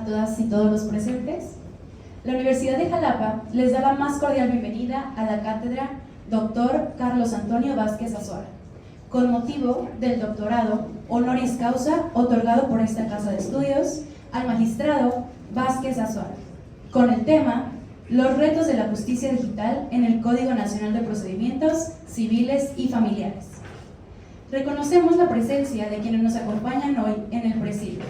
a todas y todos los presentes. La Universidad de Jalapa les da la más cordial bienvenida a la cátedra Dr. Carlos Antonio Vázquez Azuara, con motivo del doctorado honoris causa otorgado por esta casa de estudios al magistrado Vázquez Azuara, con el tema Los retos de la justicia digital en el Código Nacional de Procedimientos Civiles y Familiares. Reconocemos la presencia de quienes nos acompañan hoy en el presidio.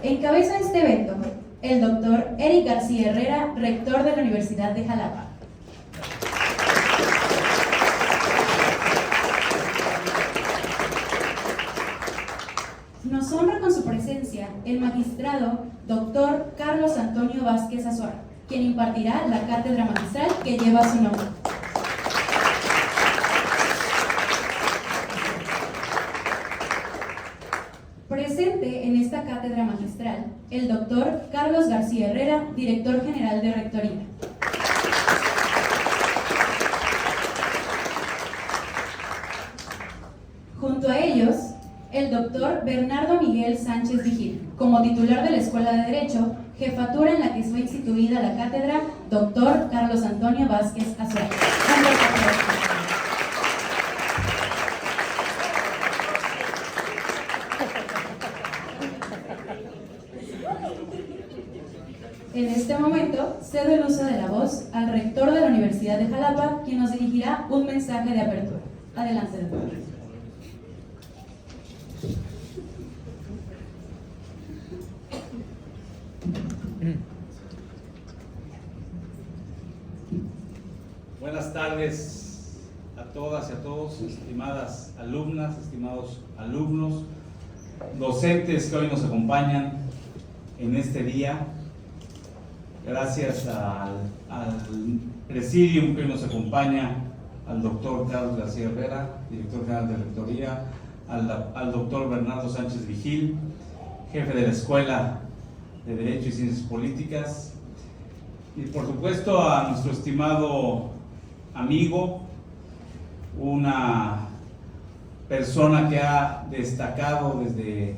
Encabeza este evento el doctor Eric García Herrera, rector de la Universidad de Jalapa. Nos honra con su presencia el magistrado doctor Carlos Antonio Vázquez Azuara, quien impartirá la cátedra magistral que lleva su nombre. Presente en esta cátedra magistral, el doctor Carlos García Herrera, director general de Rectoría. Junto a ellos, el doctor Bernardo Miguel Sánchez Vigil, como titular de la Escuela de Derecho, jefatura en la que fue instituida la cátedra doctor Carlos Antonio Vázquez Azuara. En este momento, cedo el uso de la voz al rector de la Universidad de Jalapa, quien nos dirigirá un mensaje de apertura. Adelante, doctor. Buenas tardes a todas y a todos, estimadas alumnas, estimados alumnos, docentes que hoy nos acompañan en este día. Gracias al presidium que hoy nos acompaña, al doctor Carlos García Herrera, director general de Rectoría, al doctor Bernardo Sánchez Vigil, jefe de la Escuela de Derecho y Ciencias Políticas, y por supuesto a nuestro estimado amigo, una persona que ha destacado desde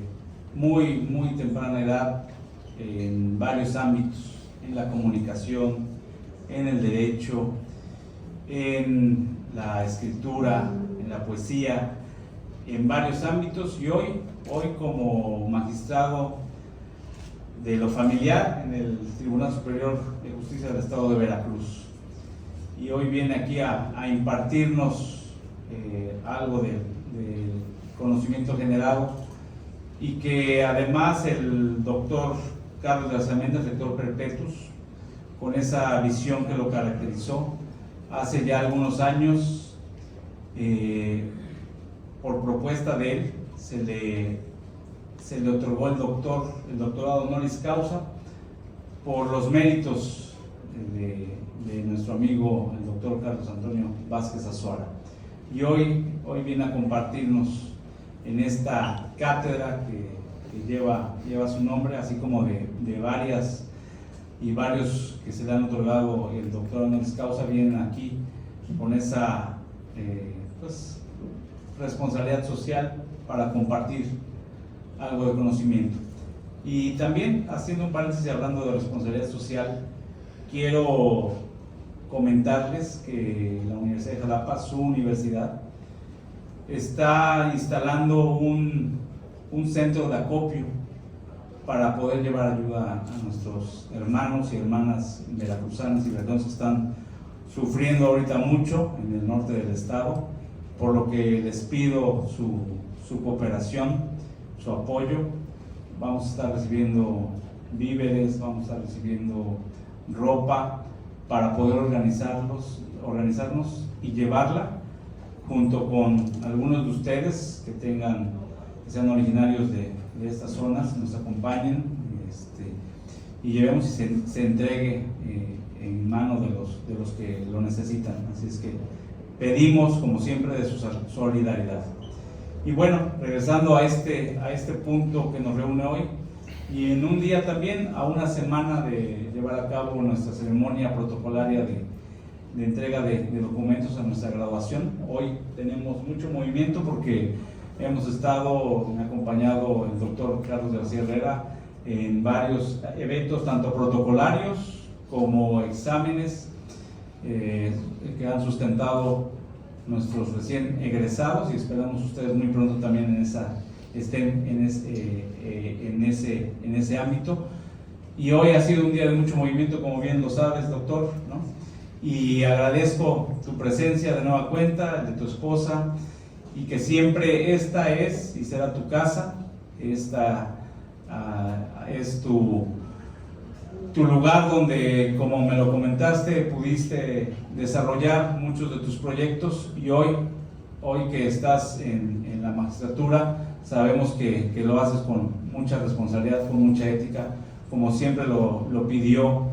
muy temprana edad en varios ámbitos, en la comunicación, en el derecho, en la escritura, en la poesía, en varios ámbitos, y hoy como magistrado de lo familiar en el Tribunal Superior de Justicia del Estado de Veracruz. Y hoy viene aquí a impartirnos algo del conocimiento generado, y que además el doctor Carlos García Méndez, rector perpetuus, con esa visión que lo caracterizó hace ya algunos años, por propuesta de él, se le otorgó el doctorado honoris causa por los méritos de nuestro amigo el doctor Carlos Antonio Vázquez Azuara. Y hoy viene a compartirnos en esta cátedra que lleva su nombre, así como de varias y varios que se le han otorgado el doctor honoris causa, vienen aquí con esa responsabilidad social para compartir algo de conocimiento. Y también, haciendo un paréntesis y hablando de responsabilidad social, quiero comentarles que la Universidad de Jalapa, su universidad, está instalando un centro de acopio para poder llevar ayuda a nuestros hermanos y hermanas veracruzanas y veracruzanos que están sufriendo ahorita mucho en el norte del estado, por lo que les pido su cooperación, su apoyo. Vamos a estar recibiendo víveres, vamos a estar recibiendo ropa para poder organizarnos y llevarla junto con algunos de ustedes que sean originarios de estas zonas, nos acompañen y llevemos y se entregue en manos de los que lo necesitan. Así es que pedimos, como siempre, de su solidaridad. Y bueno, regresando a este punto que nos reúne hoy, y en un día también, a una semana de llevar a cabo nuestra ceremonia protocolaria de entrega de documentos a nuestra graduación. Hoy tenemos mucho movimiento porque me ha acompañado el doctor Carlos García Herrera en varios eventos, tanto protocolarios como exámenes que han sustentado nuestros recién egresados, y esperamos ustedes muy pronto también estén en ese ámbito. Y hoy ha sido un día de mucho movimiento, como bien lo sabes, doctor, ¿no? Y agradezco tu presencia de nueva cuenta, de tu esposa, y que siempre esta es y será tu casa. Esta es tu lugar donde, como me lo comentaste, pudiste desarrollar muchos de tus proyectos, y hoy que estás en la magistratura, sabemos que lo haces con mucha responsabilidad, con mucha ética, como siempre lo pidió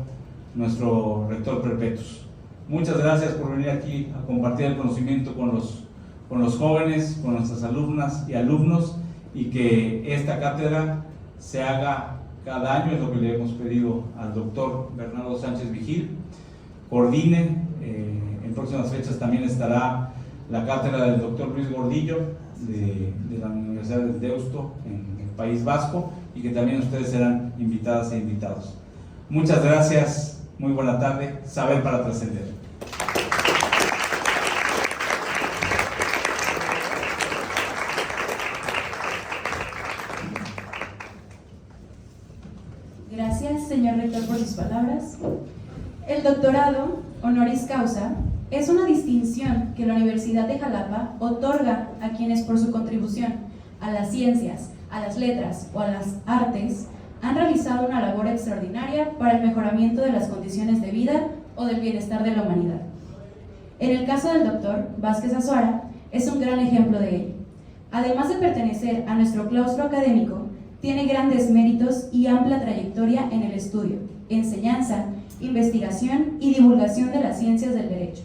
nuestro rector perpetus. Muchas gracias por venir aquí a compartir el conocimiento con los jóvenes, con nuestras alumnas y alumnos, y que esta cátedra se haga cada año, es lo que le hemos pedido al doctor Bernardo Sánchez Vigil. Coordine, en próximas fechas también estará la cátedra del doctor Luis Gordillo de la Universidad del Deusto en el País Vasco, y que también ustedes serán invitadas e invitados. Muchas gracias, muy buena tarde. Saber para trascender. Gracias, señor rector, por sus palabras. El doctorado honoris causa es una distinción que la Universidad de Jalapa otorga a quienes, por su contribución a las ciencias, a las letras o a las artes, han realizado una labor extraordinaria para el mejoramiento de las condiciones de vida o del bienestar de la humanidad. En el caso del doctor Vázquez Azuara, es un gran ejemplo de ello. Además de pertenecer a nuestro claustro académico, tiene grandes méritos y amplia trayectoria en el estudio, enseñanza, investigación y divulgación de las ciencias del derecho,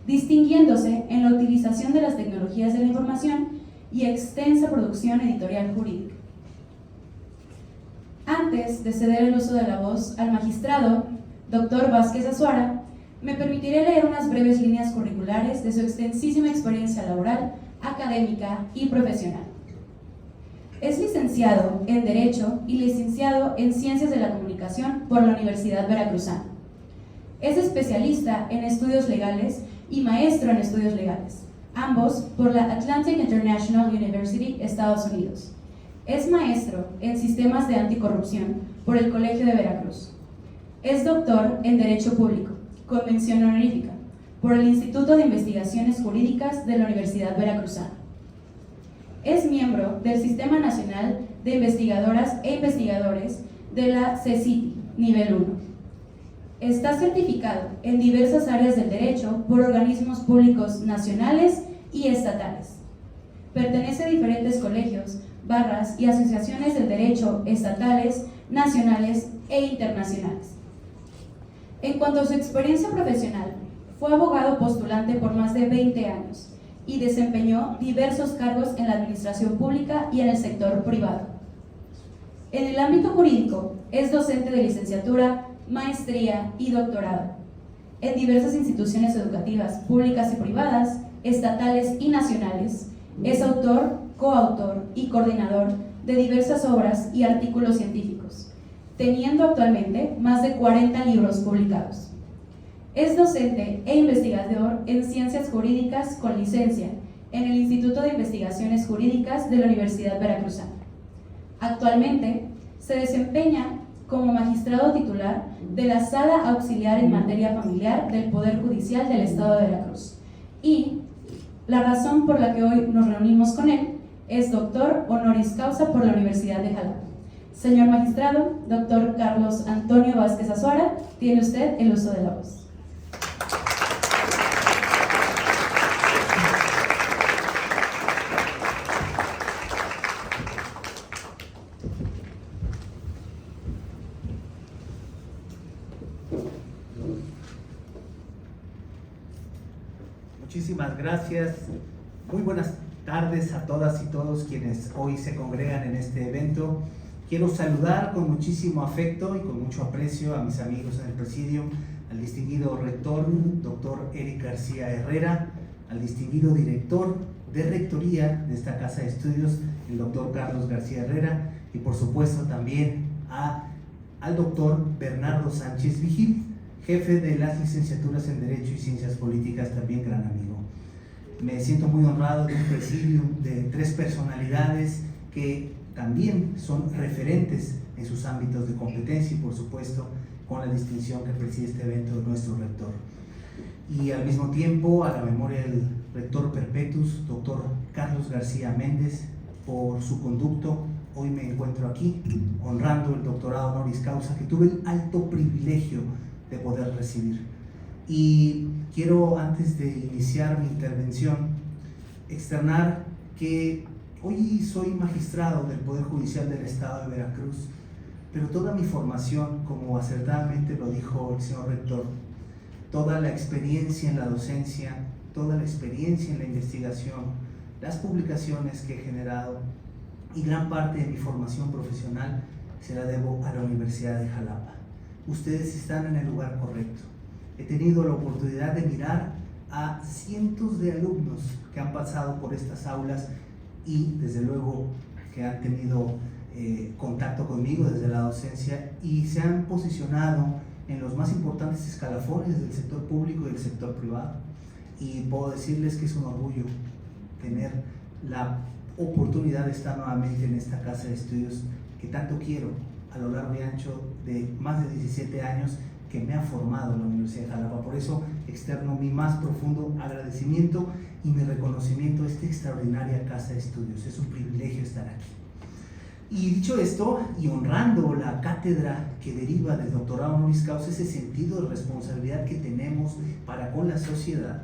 distinguiéndose en la utilización de las tecnologías de la información y extensa producción editorial jurídica. Antes de ceder el uso de la voz al magistrado, doctor Vázquez Azuara, me permitiré leer unas breves líneas curriculares de su extensísima experiencia laboral, académica y profesional. Es licenciado en Derecho y licenciado en Ciencias de la Comunicación por la Universidad Veracruzana. Es especialista en estudios legales y maestro en estudios legales, ambos por la Atlantic International University, Estados Unidos. Es maestro en Sistemas de Anticorrupción por el Colegio de Veracruz. Es doctor en Derecho Público, con mención honorífica, por el Instituto de Investigaciones Jurídicas de la Universidad Veracruzana. Es miembro del Sistema Nacional de Investigadoras e Investigadores de la CECITI, nivel 1. Está certificado en diversas áreas del derecho por organismos públicos nacionales y estatales. Pertenece a diferentes colegios, barras y asociaciones del derecho estatales, nacionales e internacionales. En cuanto a su experiencia profesional, fue abogado postulante por más de 20 años y desempeñó diversos cargos en la administración pública y en el sector privado. En el ámbito jurídico, es docente de licenciatura, maestría y doctorado en diversas instituciones educativas públicas y privadas, estatales y nacionales. Es autor, coautor y coordinador de diversas obras y artículos científicos, teniendo actualmente más de 40 libros publicados. Es docente e investigador en Ciencias Jurídicas con licencia en el Instituto de Investigaciones Jurídicas de la Universidad Veracruzana. Actualmente se desempeña como magistrado titular de la Sala Auxiliar en Materia Familiar del Poder Judicial del Estado de Veracruz. Y la razón por la que hoy nos reunimos con él es doctor honoris causa por la Universidad de Jalapa. Señor magistrado, doctor Carlos Antonio Vázquez Azuara, tiene usted el uso de la voz. Muchísimas gracias. Muy buenas tardes a todas y todos quienes hoy se congregan en este evento. Quiero saludar con muchísimo afecto y con mucho aprecio a mis amigos en el presidio, al distinguido rector, doctor Eric García Herrera, al distinguido director de rectoría de esta casa de estudios, el doctor Carlos García Herrera, y por supuesto también al doctor Bernardo Sánchez Vigil, jefe de las licenciaturas en Derecho y Ciencias Políticas, también gran amigo. Me siento muy honrado de un presidio de 3 personalidades que también son referentes en sus ámbitos de competencia y, por supuesto, con la distinción que preside este evento de nuestro rector. Y al mismo tiempo, a la memoria del rector perpetus, doctor Carlos García Méndez, por su conducto, hoy me encuentro aquí honrando el doctorado honoris causa que tuve el alto privilegio de poder recibir. Y quiero, antes de iniciar mi intervención, externar que hoy soy magistrado del Poder Judicial del Estado de Veracruz, pero toda mi formación, como acertadamente lo dijo el señor rector, toda la experiencia en la docencia, toda la experiencia en la investigación, las publicaciones que he generado y gran parte de mi formación profesional se la debo a la Universidad de Jalapa. Ustedes están en el lugar correcto. He tenido la oportunidad de mirar a cientos de alumnos que han pasado por estas aulas y desde luego que han tenido contacto conmigo desde la docencia y se han posicionado en los más importantes escalafones del sector público y del sector privado. Y puedo decirles que es un orgullo tener la oportunidad de estar nuevamente en esta casa de estudios que tanto quiero a lo largo y ancho de más de 17 años que me ha formado la Universidad de Jalapa. Por eso externo mi más profundo agradecimiento y mi reconocimiento a esta extraordinaria casa de estudios. Es un privilegio estar aquí. Y dicho esto, y honrando la cátedra que deriva del doctorado honoris causa, ese sentido de responsabilidad que tenemos para con la sociedad,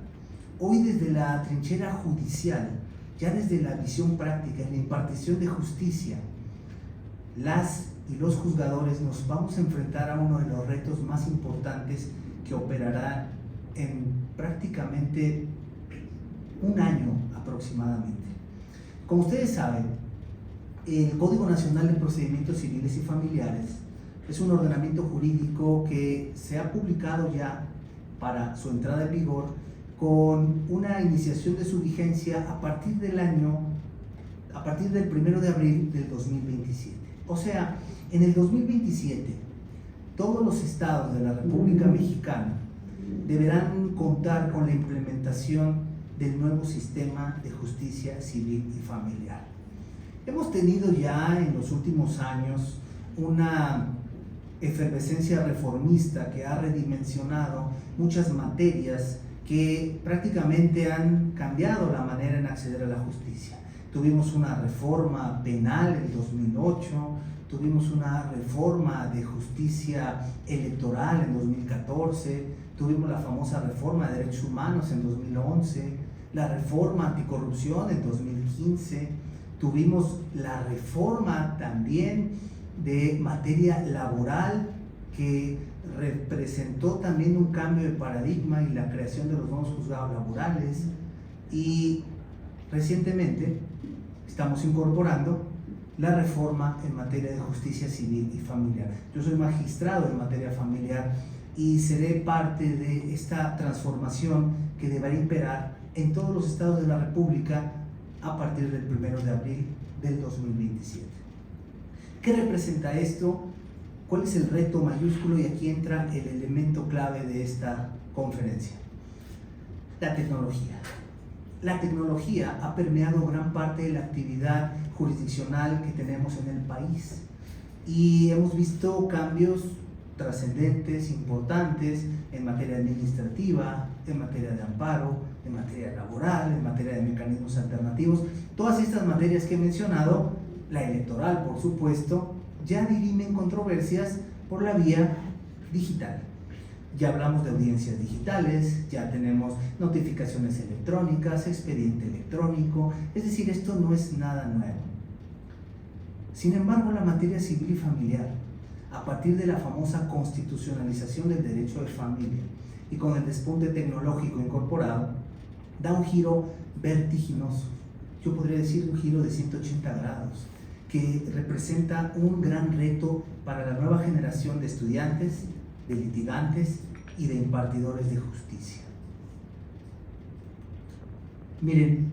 hoy desde la trinchera judicial, ya desde la visión práctica, en la impartición de justicia, las y los juzgadores nos vamos a enfrentar a uno de los retos más importantes que operará en prácticamente un año aproximadamente. Como ustedes saben, el Código Nacional de Procedimientos Civiles y Familiares es un ordenamiento jurídico que se ha publicado ya para su entrada en vigor con una iniciación de su vigencia a partir del 1 de abril del 2027. O sea, en el 2027, todos los estados de la República Mexicana deberán contar con la implementación del nuevo sistema de justicia civil y familiar. Hemos tenido ya en los últimos años una efervescencia reformista que ha redimensionado muchas materias que prácticamente han cambiado la manera en acceder a la justicia. Tuvimos una reforma penal en 2008, tuvimos una reforma de justicia electoral en 2014, tuvimos la famosa reforma de derechos humanos en 2011, la reforma anticorrupción en 2015, tuvimos la reforma también de materia laboral que representó también un cambio de paradigma y la creación de los nuevos juzgados laborales, y recientemente estamos incorporando la reforma en materia de justicia civil y familiar. Yo soy magistrado en materia familiar y seré parte de esta transformación que deberá imperar en todos los estados de la República a partir del 1 de abril del 2027. ¿Qué representa esto? ¿Cuál es el reto mayúsculo? Y aquí entra el elemento clave de esta conferencia: la tecnología. La tecnología ha permeado gran parte de la actividad jurisdiccional que tenemos en el país y hemos visto cambios trascendentes, importantes en materia administrativa, en materia de amparo, en materia laboral, en materia de mecanismos alternativos. Todas estas materias que he mencionado, la electoral por supuesto, ya dirimen controversias por la vía digital. Ya hablamos de audiencias digitales, ya tenemos notificaciones electrónicas, expediente electrónico, es decir, esto no es nada nuevo. Sin embargo, la materia civil y familiar, a partir de la famosa constitucionalización del derecho de familia y con el despunte tecnológico incorporado, da un giro vertiginoso, yo podría decir un giro de 180 grados, que representa un gran reto para la nueva generación de estudiantes, de litigantes y de impartidores de justicia. Miren,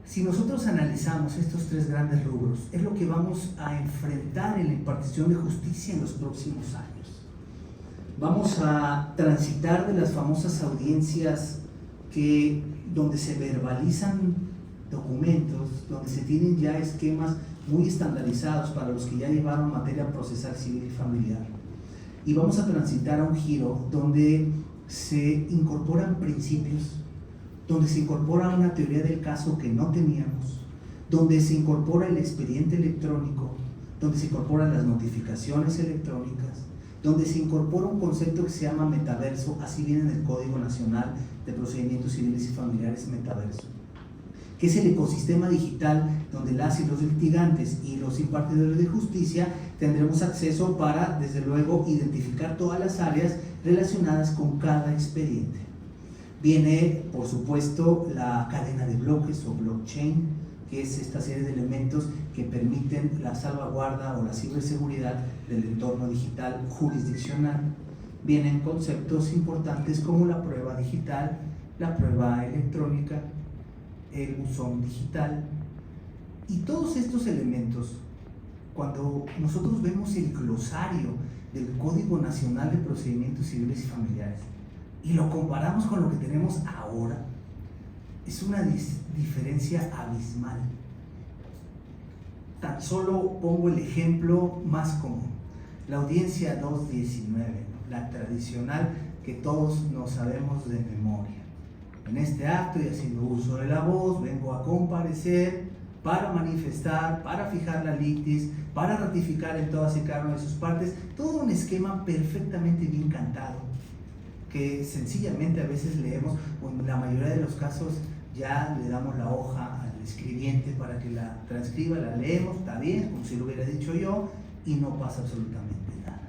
Si nosotros analizamos estos tres grandes rubros, es lo que vamos a enfrentar en la impartición de justicia en los próximos años. Vamos a transitar de las famosas audiencias donde se verbalizan documentos, donde se tienen ya esquemas muy estandarizados para los que ya llevaron materia procesal civil y familiar. Y vamos a transitar a un giro donde se incorporan principios, donde se incorpora una teoría del caso que no teníamos, donde se incorpora el expediente electrónico, donde se incorporan las notificaciones electrónicas, donde se incorpora un concepto que se llama metaverso, así viene en el Código Nacional de Procedimientos Civiles y Familiares, metaverso, que es el ecosistema digital donde las y los litigantes y los impartidores de justicia tendremos acceso para, desde luego, identificar todas las áreas relacionadas con cada expediente. Viene, por supuesto, la cadena de bloques o blockchain, que es esta serie de elementos que permiten la salvaguarda o la ciberseguridad del entorno digital jurisdiccional. Vienen conceptos importantes como la prueba digital, la prueba electrónica, el buzón digital. Y todos estos elementos, cuando nosotros vemos el glosario del Código Nacional de Procedimientos Civiles y Familiares y lo comparamos con lo que tenemos ahora, es una diferencia abismal. Tan solo pongo el ejemplo más común, la audiencia 219, la tradicional que todos nos sabemos de memoria. En este acto y haciendo uso de la voz, vengo a comparecer para manifestar, para fijar la litis, para ratificar en todas y cada una de sus partes, todo un esquema perfectamente bien cantado, que sencillamente a veces leemos, o en la mayoría de los casos ya le damos la hoja al escribiente para que la transcriba, la leemos, está bien, como si lo hubiera dicho yo, y no pasa absolutamente nada.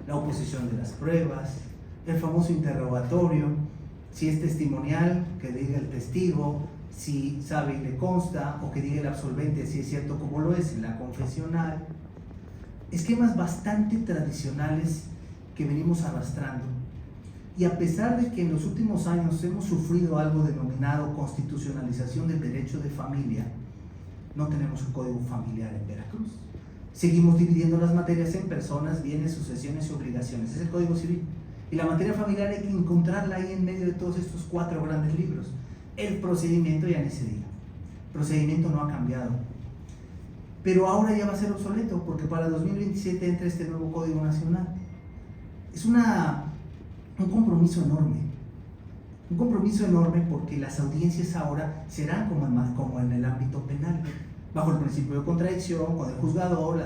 La oposición de las pruebas, el famoso interrogatorio, si es testimonial, que diga el testigo, si sabe y le consta, o que diga el absolvente si es cierto como lo es en la confesional. Esquemas bastante tradicionales que venimos arrastrando. Y a pesar de que en los últimos años hemos sufrido algo denominado constitucionalización del derecho de familia, no tenemos un código familiar en Veracruz. Seguimos dividiendo las materias en personas, bienes, sucesiones y obligaciones. Es el Código Civil. Y la materia familiar hay que encontrarla ahí en medio de todos estos 4 grandes libros. El procedimiento ya ni se diga. El procedimiento no ha cambiado. Pero ahora ya va a ser obsoleto, porque para 2027 entra este nuevo Código Nacional. Es un compromiso enorme. Un compromiso enorme porque las audiencias ahora serán como en el ámbito penal, bajo el principio de contradicción, con el juzgador,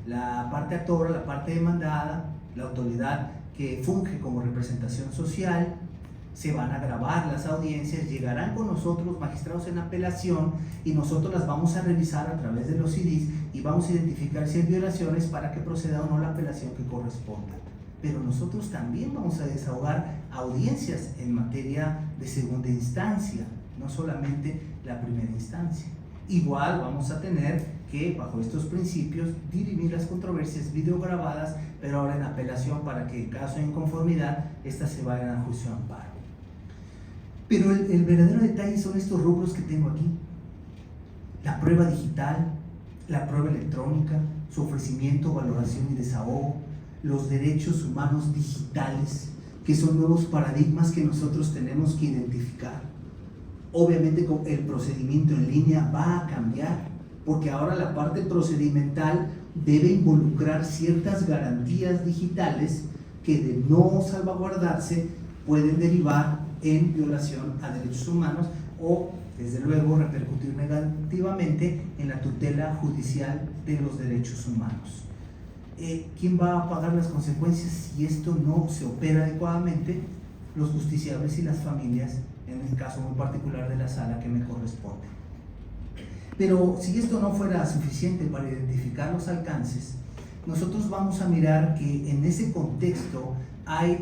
la parte actora, la parte demandada, la autoridad que funge como representación social. Se van a grabar las audiencias, llegarán con nosotros magistrados en apelación y nosotros las vamos a revisar a través de los CDs y vamos a identificar si hay violaciones para que proceda o no la apelación que corresponda. Pero nosotros también vamos a desahogar audiencias en materia de segunda instancia, no solamente la primera instancia. Igual vamos a tener que, bajo estos principios, dirimir las controversias videograbadas, pero ahora en apelación para que en caso de inconformidad, estas se vayan a juicio de amparo. Pero el verdadero detalle son estos rubros que tengo aquí. La prueba digital, la prueba electrónica, su ofrecimiento, valoración y desahogo, los derechos humanos digitales, que son nuevos paradigmas que nosotros tenemos que identificar. Obviamente el procedimiento en línea va a cambiar, porque ahora la parte procedimental debe involucrar ciertas garantías digitales que de no salvaguardarse pueden derivar en violación a derechos humanos o, desde luego, repercutir negativamente en la tutela judicial de los derechos humanos. ¿Quién va a pagar las consecuencias si esto no se opera adecuadamente? Los justiciables y las familias, en el caso muy particular de la sala que me corresponde. Pero si esto no fuera suficiente para identificar los alcances, nosotros vamos a mirar que en ese contexto hay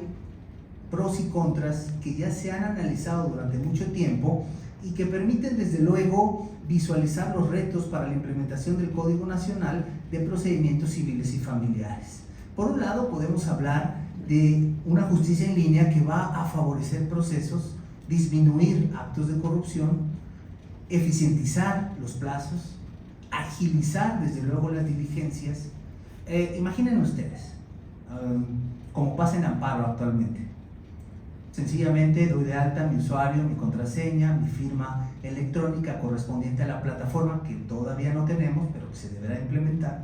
pros y contras que ya se han analizado durante mucho tiempo y que permiten desde luego visualizar los retos para la implementación del Código Nacional de Procedimientos Civiles y Familiares. Por un lado, podemos hablar de una justicia en línea que va a favorecer procesos, disminuir actos de corrupción, eficientizar los plazos, agilizar desde luego las diligencias. Imaginen ustedes, como pasa en Amparo actualmente. Sencillamente doy de alta mi usuario, mi contraseña, mi firma electrónica correspondiente a la plataforma, que todavía no tenemos, pero que se deberá implementar.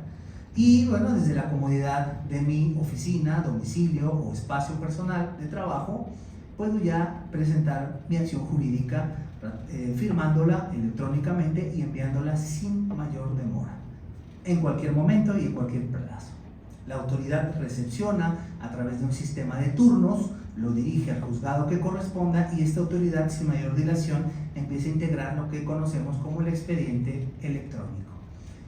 Y bueno, desde la comodidad de mi oficina, domicilio o espacio personal de trabajo, puedo ya presentar mi acción jurídica firmándola electrónicamente y enviándola sin mayor demora, en cualquier momento y en cualquier plazo. La autoridad recepciona a través de un sistema de turnos, lo dirige al juzgado que corresponda y esta autoridad sin mayor dilación empieza a integrar lo que conocemos como el expediente electrónico.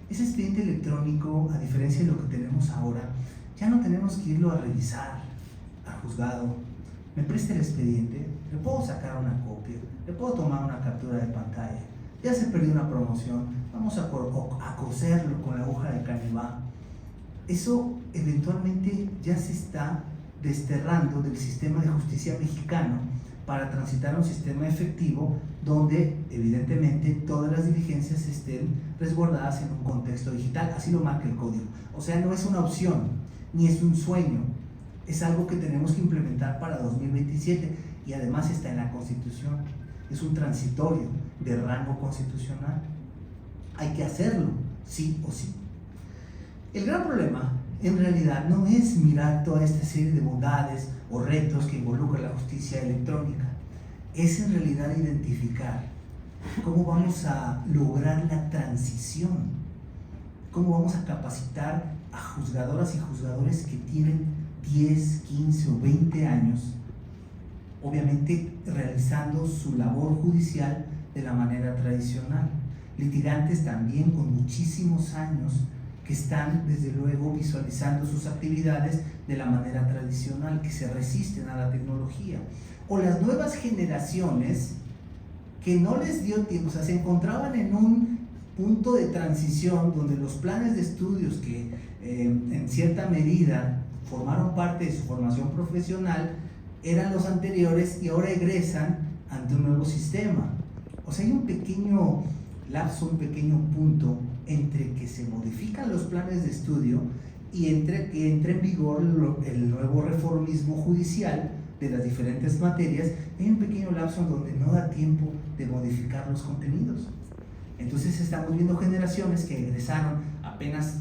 Ese expediente electrónico, a diferencia de lo que tenemos ahora, ya no tenemos que irlo a revisar al juzgado. Me presta el expediente, le puedo sacar una copia, le puedo tomar una captura de pantalla. Ya se perdió una promoción, vamos a coserlo con la aguja de Canevá. Eso eventualmente ya se está desterrando del sistema de justicia mexicano para transitar a un sistema efectivo donde evidentemente todas las diligencias estén resguardadas en un contexto digital, así lo marca el código. O sea, no es una opción, ni es un sueño, es algo que tenemos que implementar para 2027 y además está en la Constitución, es un transitorio de rango constitucional. Hay que hacerlo, sí o sí. El gran problema en realidad no es mirar toda esta serie de bondades o retos que involucra la justicia electrónica, es en realidad identificar cómo vamos a lograr la transición, cómo vamos a capacitar a juzgadoras y juzgadores que tienen 10, 15 o 20 años, obviamente realizando su labor judicial de la manera tradicional, litigantes también con muchísimos años que están desde luego visualizando sus actividades de la manera tradicional, que se resisten a la tecnología, o las nuevas generaciones que no les dio tiempo, o sea, se encontraban en un punto de transición donde los planes de estudios que en cierta medida formaron parte de su formación profesional eran los anteriores y ahora egresan ante un nuevo sistema. O sea, hay un pequeño lapso, un pequeño punto entre que se modifican los planes de estudio y entre que entre en vigor el nuevo reformismo judicial de las diferentes materias. Hay un pequeño lapso en donde no da tiempo de modificar los contenidos. Entonces estamos viendo generaciones que egresaron apenas,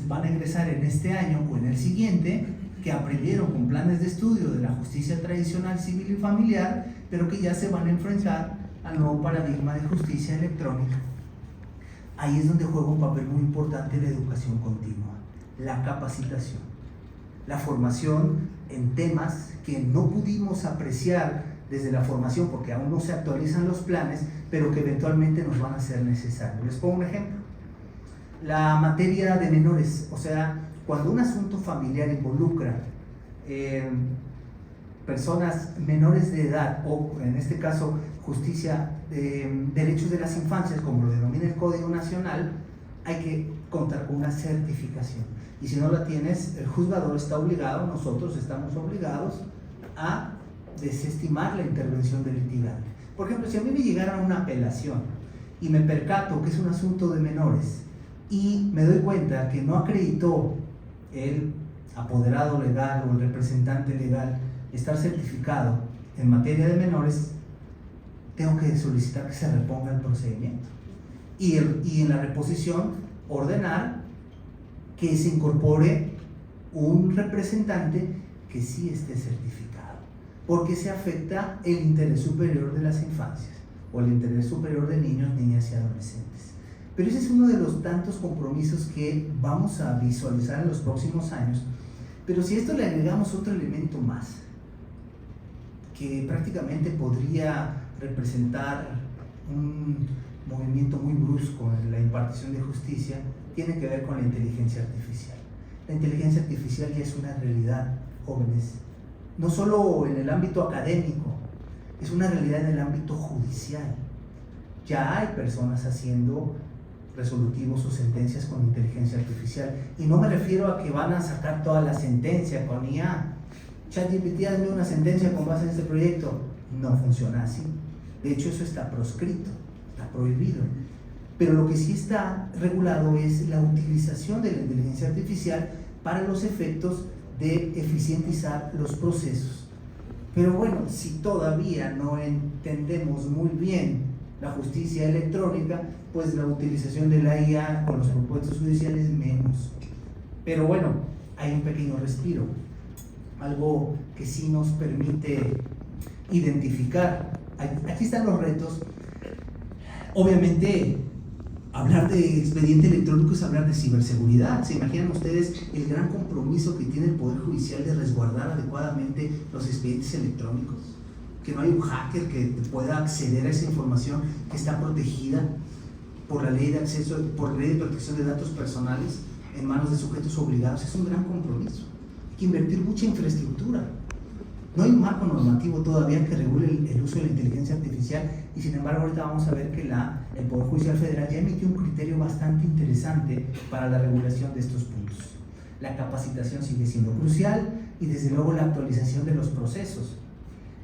van a egresar en este año o en el siguiente, que aprendieron con planes de estudio de la justicia tradicional, civil y familiar, pero que ya se van a enfrentar al nuevo paradigma de justicia electrónica. Ahí es donde juega un papel muy importante la educación continua, la capacitación, la formación en temas que no pudimos apreciar desde la formación porque aún no se actualizan los planes, pero que eventualmente nos van a ser necesarios. Les pongo un ejemplo. La materia de menores, o sea, cuando un asunto familiar involucra personas menores de edad, o en este caso justicia, derechos de las infancias, como lo denomina el Código Nacional, hay que contar con una certificación. Y si no la tienes, el juzgador está obligado, nosotros estamos obligados a desestimar la intervención del litigante. Por ejemplo, si a mí me llegara una apelación y me percato que es un asunto de menores y me doy cuenta que no acreditó el apoderado legal o el representante legal estar certificado en materia de menores, tengo que solicitar que se reponga el procedimiento y en la reposición ordenar que se incorpore un representante que sí esté certificado, porque se afecta el interés superior de las infancias o el interés superior de niños, niñas y adolescentes. Pero ese es uno de los tantos compromisos que vamos a visualizar en los próximos años. Pero si a esto le agregamos otro elemento más, que prácticamente podría representar un movimiento muy brusco en la impartición de justicia, tiene que ver con la inteligencia artificial. La inteligencia artificial ya es una realidad, jóvenes, no solo en el ámbito académico, es una realidad en el ámbito judicial. Ya hay personas haciendo resolutivos o sentencias con inteligencia artificial, y no me refiero a que van a sacar toda la sentencia con IA. ChatGPT, hazme una sentencia con base en este proyecto. No funciona así. De hecho, eso está proscrito. está prohibido. Pero lo que sí está regulado es la utilización de la inteligencia artificial para los efectos de eficientizar los procesos. Pero bueno, si todavía no entendemos muy bien la justicia electrónica, pues la utilización de la IA con los propuestos judiciales menos. Pero bueno, hay un pequeño respiro, algo que sí nos permite identificar. Aquí están los retos. Obviamente, hablar de expediente electrónico es hablar de ciberseguridad. ¿Se imaginan ustedes el gran compromiso que tiene el Poder Judicial de resguardar adecuadamente los expedientes electrónicos? Que no hay un hacker que pueda acceder a esa información que está protegida por la ley de acceso, por la ley de protección de datos personales en manos de sujetos obligados. Es un gran compromiso. Hay que invertir mucha infraestructura. No hay un marco normativo todavía que regule el uso de la inteligencia artificial, y sin embargo ahorita vamos a ver que el Poder Judicial Federal ya emitió un criterio bastante interesante para la regulación de estos puntos. La capacitación sigue siendo crucial, y desde luego la actualización de los procesos.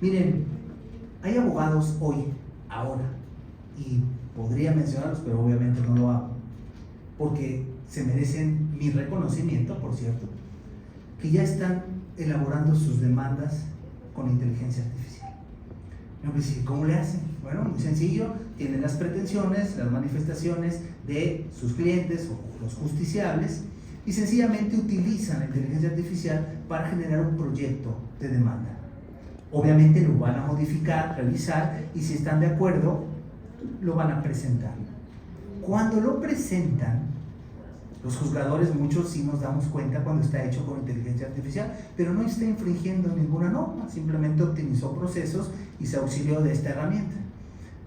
Miren, hay abogados hoy, ahora, y podría mencionarlos, pero obviamente no lo hago, porque se merecen mi reconocimiento, por cierto, que ya están elaborando sus demandas con inteligencia artificial. ¿Cómo le hacen? Bueno, muy sencillo, tienen las pretensiones, las manifestaciones de sus clientes o los justiciables, y sencillamente utilizan la inteligencia artificial para generar un proyecto de demanda. Obviamente lo van a modificar, revisar, y si están de acuerdo, lo van a presentar. Cuando lo presentan, los juzgadores, muchos sí nos damos cuenta cuando está hecho con inteligencia artificial, pero no está infringiendo ninguna norma, simplemente optimizó procesos y se auxilió de esta herramienta.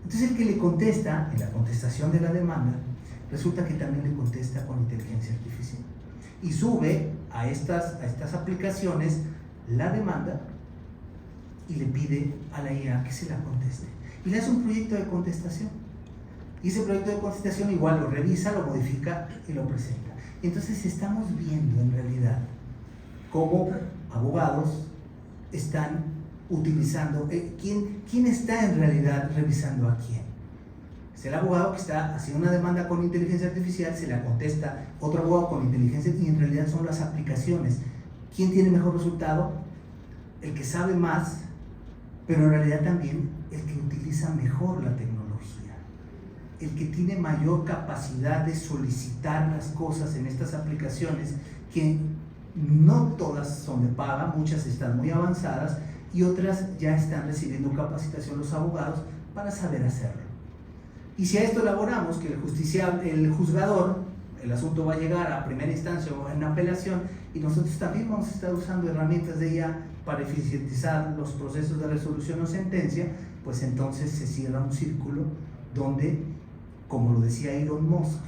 Entonces el que le contesta, en la contestación de la demanda, resulta que también le contesta con inteligencia artificial. Y sube a estas aplicaciones la demanda y le pide a la IA que se la conteste. Y le hace un proyecto de contestación. Y ese proyecto de contestación igual lo revisa, lo modifica y lo presenta. Entonces estamos viendo en realidad cómo abogados están utilizando, ¿quién está en realidad revisando a quién? Es el abogado que está haciendo una demanda con inteligencia artificial, se la contesta otro abogado con inteligencia, y en realidad son las aplicaciones. ¿Quién tiene mejor resultado? El que sabe más, pero en realidad también el que utiliza mejor la tecnología, el que tiene mayor capacidad de solicitar las cosas en estas aplicaciones, que no todas son de paga, muchas están muy avanzadas y otras ya están recibiendo capacitación los abogados para saber hacerlo. Y si a esto elaboramos que el juzgador, el asunto va a llegar a primera instancia o en apelación, y nosotros también vamos a estar usando herramientas de IA para eficientizar los procesos de resolución o sentencia, pues entonces se cierra un círculo donde, como lo decía Elon Musk,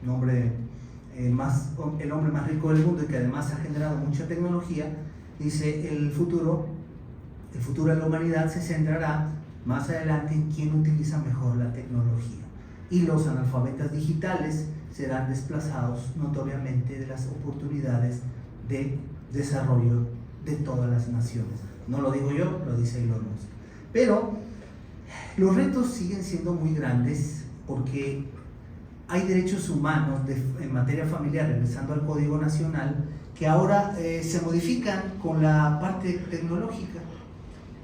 el hombre más rico del mundo y que además ha generado mucha tecnología, dice: el futuro de la humanidad se centrará más adelante en quién utiliza mejor la tecnología, y los analfabetas digitales serán desplazados notoriamente de las oportunidades de desarrollo de todas las naciones. No lo digo yo, lo dice Elon Musk. Pero los retos siguen siendo muy grandes, porque hay derechos humanos en materia familiar, regresando al Código Nacional, que ahora se modifican con la parte tecnológica.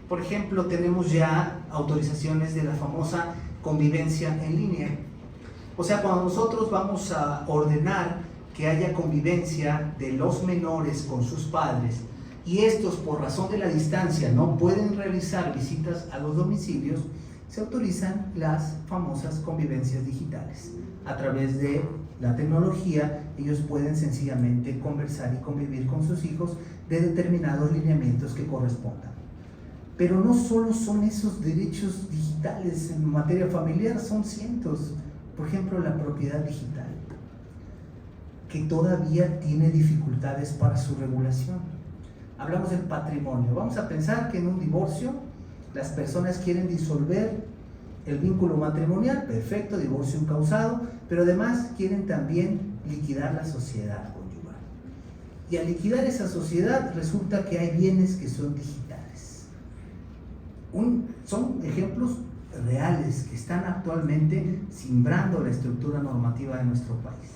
Por ejemplo, tenemos ya autorizaciones de la famosa convivencia en línea. O sea, cuando nosotros vamos a ordenar que haya convivencia de los menores con sus padres, y estos por razón de la distancia no pueden realizar visitas a los domicilios, se autorizan las famosas convivencias digitales. A través de la tecnología, ellos pueden sencillamente conversar y convivir con sus hijos de determinados lineamientos que correspondan. Pero no solo son esos derechos digitales en materia familiar, son cientos. Por ejemplo, la propiedad digital, que todavía tiene dificultades para su regulación. Hablamos del patrimonio. Vamos a pensar que en un divorcio las personas quieren disolver el vínculo matrimonial, perfecto, divorcio incausado, pero además quieren también liquidar la sociedad conyugal. Y al liquidar esa sociedad resulta que hay bienes que son digitales. Son ejemplos reales que están actualmente simbrando la estructura normativa de nuestro país.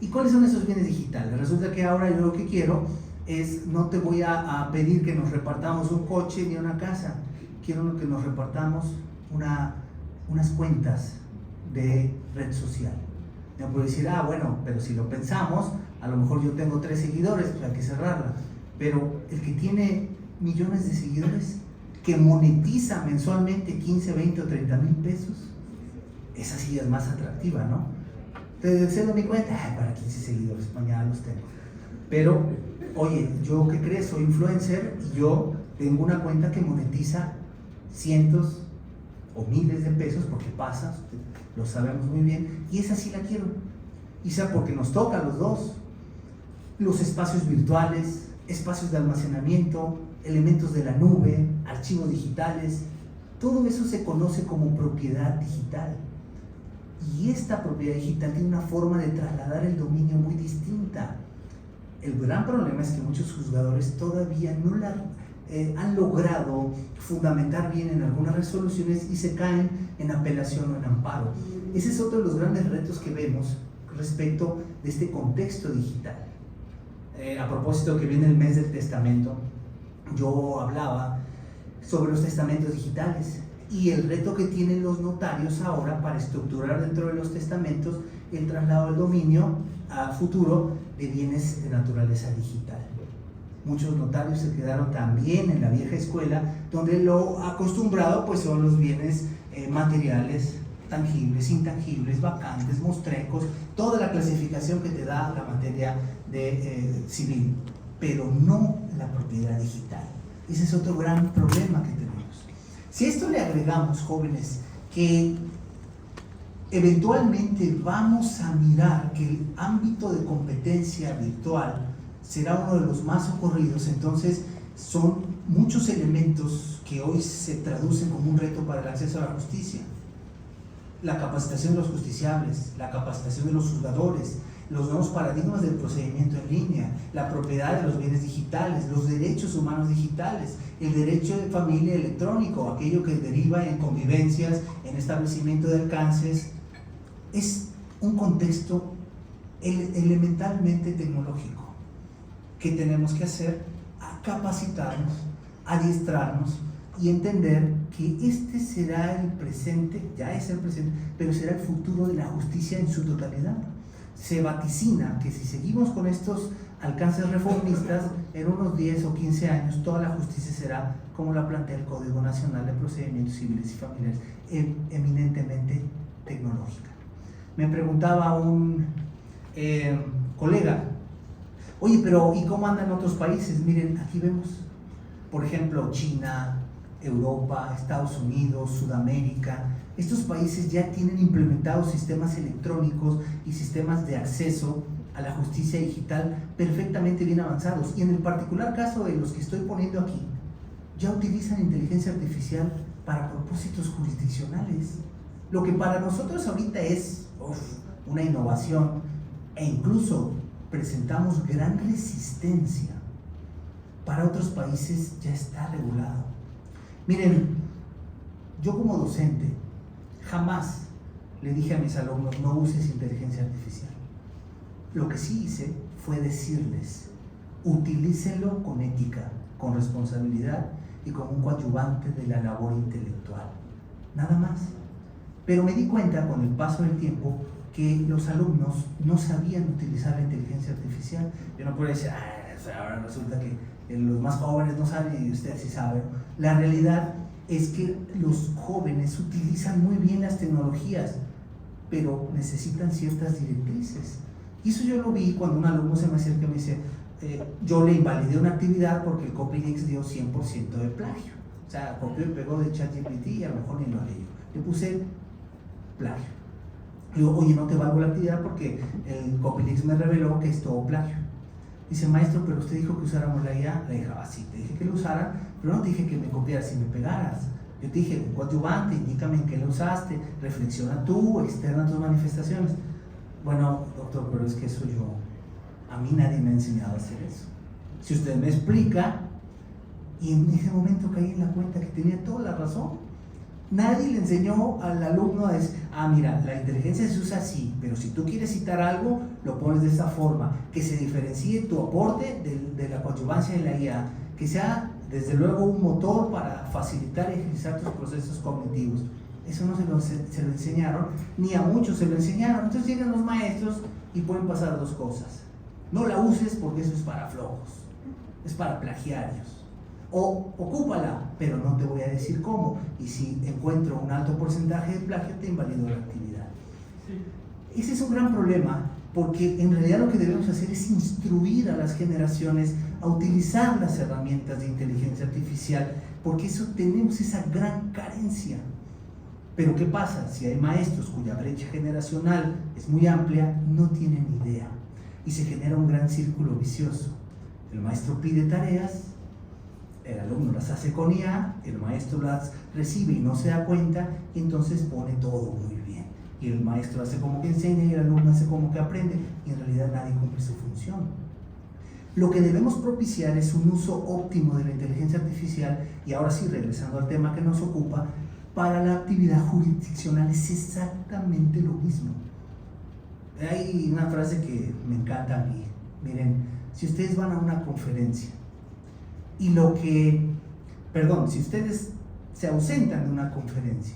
¿Y cuáles son esos bienes digitales? Resulta que ahora yo lo que quiero es, no te voy a pedir que nos repartamos un coche ni una casa, quiero que nos repartamos unas cuentas de red social. Me puedo decir, bueno, pero si lo pensamos, a lo mejor yo tengo 3 seguidores, pues hay que cerrarla. Pero el que tiene millones de seguidores, que monetiza mensualmente 15, 20 o 30 mil pesos, esa sí es más atractiva, ¿no? Te cedo mi cuenta, para 15 seguidores, mañana los tengo. Pero, oye, ¿yo qué crees? Soy influencer y yo tengo una cuenta que monetiza cientos o miles de pesos, porque pasa, lo sabemos muy bien, y esa sí la quiero. Y sea porque nos toca a los dos. Los espacios virtuales, espacios de almacenamiento, elementos de la nube, archivos digitales, todo eso se conoce como propiedad digital. Y esta propiedad digital tiene una forma de trasladar el dominio muy distinta. El gran problema es que muchos juzgadores todavía no la han logrado fundamentar bien en algunas resoluciones y se caen en apelación o en amparo. Ese es otro de los grandes retos que vemos respecto de este contexto digital. A propósito que viene el mes del testamento, yo hablaba sobre los testamentos digitales y el reto que tienen los notarios ahora para estructurar dentro de los testamentos el traslado del dominio a futuro de bienes de naturaleza digital. Muchos notarios se quedaron también en la vieja escuela, donde lo acostumbrado pues son los bienes materiales, tangibles, intangibles, vacantes, mostrecos, toda la clasificación que te da la materia de civil, pero no la propiedad digital. Ese es otro gran problema que tenemos. Si a esto le agregamos, jóvenes, que eventualmente vamos a mirar que el ámbito de competencia virtual será uno de los más ocurridos, entonces son muchos elementos que hoy se traducen como un reto para el acceso a la justicia. La capacitación de los justiciables, la capacitación de los juzgadores, los nuevos paradigmas del procedimiento en línea, la propiedad de los bienes digitales, los derechos humanos digitales, el derecho de familia electrónico, aquello que deriva en convivencias, en establecimiento de alcances. Es un contexto elementalmente tecnológico que tenemos que hacer, a capacitarnos, adiestrarnos y entender que este será el presente, ya es el presente, pero será el futuro de la justicia en su totalidad. Se vaticina que si seguimos con estos alcances reformistas, en unos 10 o 15 años toda la justicia será, como la plantea el Código Nacional de Procedimientos Civiles y Familiares, eminentemente tecnológica. Me preguntaba un colega, oye, pero ¿y cómo andan otros países? Miren, aquí vemos, por ejemplo, China, Europa, Estados Unidos, Sudamérica. Estos países ya tienen implementados sistemas electrónicos y sistemas de acceso a la justicia digital perfectamente bien avanzados. Y en el particular caso de los que estoy poniendo aquí, ya utilizan inteligencia artificial para propósitos jurisdiccionales. Lo que para nosotros ahorita es una innovación, e incluso presentamos gran resistencia, para otros países ya está regulado. Miren, yo como docente jamás le dije a mis alumnos no uses inteligencia artificial. Lo que sí hice fue decirles utilícenlo con ética, con responsabilidad y como un coadyuvante de la labor intelectual, nada más. Pero me di cuenta con el paso del tiempo que los alumnos no sabían utilizar la inteligencia artificial. Yo no puedo decir, ahora resulta que los más jóvenes no saben y ustedes sí saben. La realidad es que los jóvenes utilizan muy bien las tecnologías, pero necesitan ciertas directrices. Y eso yo lo vi cuando un alumno se me acerca y me dice, yo le invalidé una actividad porque el Copilix dio 100% de plagio. O sea, copió y pegó de ChatGPT y a lo mejor ni lo leyó. Le puse plagio. Le digo, oye, no te valgo la actividad porque el Copilix me reveló que es todo plagio. Dice, maestro, pero usted dijo que usáramos la IA. Le dije, sí, te dije que lo usara, pero no te dije que me copiaras y me pegaras. Yo te dije, un coadyuvante, indícame en qué lo usaste, reflexiona tú, externa tus manifestaciones. Bueno, doctor, pero es que eso a mí nadie me ha enseñado a hacer eso. Si usted me explica, y en ese momento caí en la cuenta que tenía toda la razón. Nadie le enseñó al alumno a decir, mira, la inteligencia se usa así, pero si tú quieres citar algo, lo pones de esta forma, que se diferencie tu aporte de la coadyuvancia en la IA, que sea desde luego un motor para facilitar y agilizar tus procesos cognitivos. Eso no se lo enseñaron, ni a muchos se lo enseñaron. Entonces llegan los maestros y pueden pasar dos cosas. No la uses porque eso es para flojos, es para plagiarios. O ocúpala, pero no te voy a decir cómo. Y si encuentro un alto porcentaje de plagio, te invalido la actividad. Sí. Ese es un gran problema, porque en realidad lo que debemos hacer es instruir a las generaciones a utilizar las herramientas de inteligencia artificial, porque eso tenemos esa gran carencia. Pero ¿qué pasa? Si hay maestros cuya brecha generacional es muy amplia, no tienen idea. Y se genera un gran círculo vicioso. El maestro pide tareas, el alumno las hace con IA, el maestro las recibe y no se da cuenta, y entonces pone todo muy bien. Y el maestro hace como que enseña y el alumno hace como que aprende, y en realidad nadie cumple su función. Lo que debemos propiciar es un uso óptimo de la inteligencia artificial, y ahora sí, regresando al tema que nos ocupa, para la actividad jurisdiccional es exactamente lo mismo. Hay una frase que me encanta a mí. Miren, si ustedes van a una conferencia y si ustedes se ausentan de una conferencia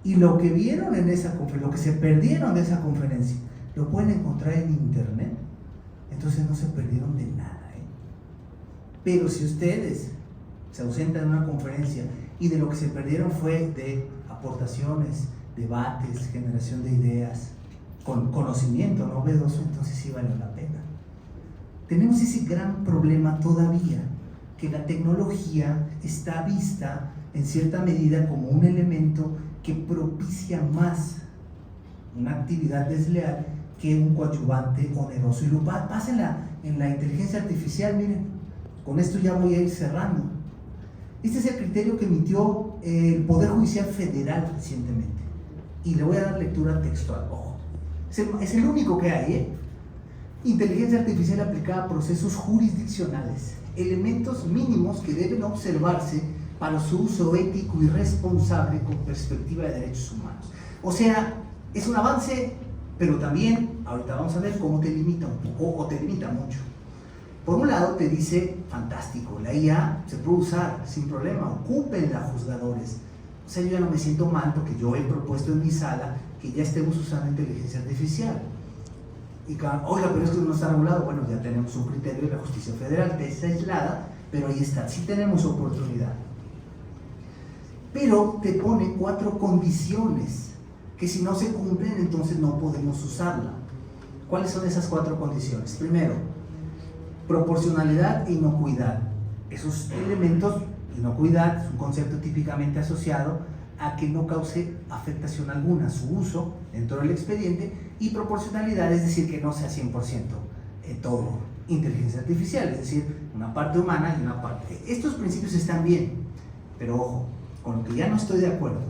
y lo que vieron en esa conferencia, lo que se perdieron de esa conferencia, lo pueden encontrar en internet, entonces no se perdieron de nada, ¿eh? Pero si ustedes se ausentan de una conferencia y de lo que se perdieron fue de aportaciones, debates, generación de ideas, con conocimiento novedoso, entonces sí vale la pena. Tenemos ese gran problema todavía, que la tecnología está vista en cierta medida como un elemento que propicia más una actividad desleal que un coadyuvante oneroso. Y lo pasa en la inteligencia artificial. Miren, con esto ya voy a ir cerrando. Este es el criterio que emitió el Poder Judicial Federal recientemente, y le voy a dar lectura textual. Ojo, es el único que hay, ¿eh? Inteligencia artificial aplicada a procesos jurisdiccionales, elementos mínimos que deben observarse para su uso ético y responsable con perspectiva de derechos humanos. O sea, es un avance, pero también, ahorita vamos a ver cómo te limita un poco, o te limita mucho. Por un lado te dice, fantástico, la IA se puede usar sin problema, ocúpenla juzgadores. O sea, yo ya no me siento mal porque yo he propuesto en mi sala que ya estemos usando inteligencia artificial. Y oiga, pero es que no está regulado. Bueno, ya tenemos un criterio de la justicia federal, que es aislada, pero ahí está, sí tenemos oportunidad. Pero te pone 4 condiciones que si no se cumplen, entonces no podemos usarla. ¿Cuáles son esas 4 condiciones? Primero, proporcionalidad e inocuidad. Esos elementos, inocuidad es un concepto típicamente asociado a que no cause afectación alguna su uso dentro del expediente, y proporcionalidad es decir que no sea 100% todo inteligencia artificial, es decir, una parte humana y una parte. Estos principios están bien, pero ojo, con lo que ya no estoy de acuerdo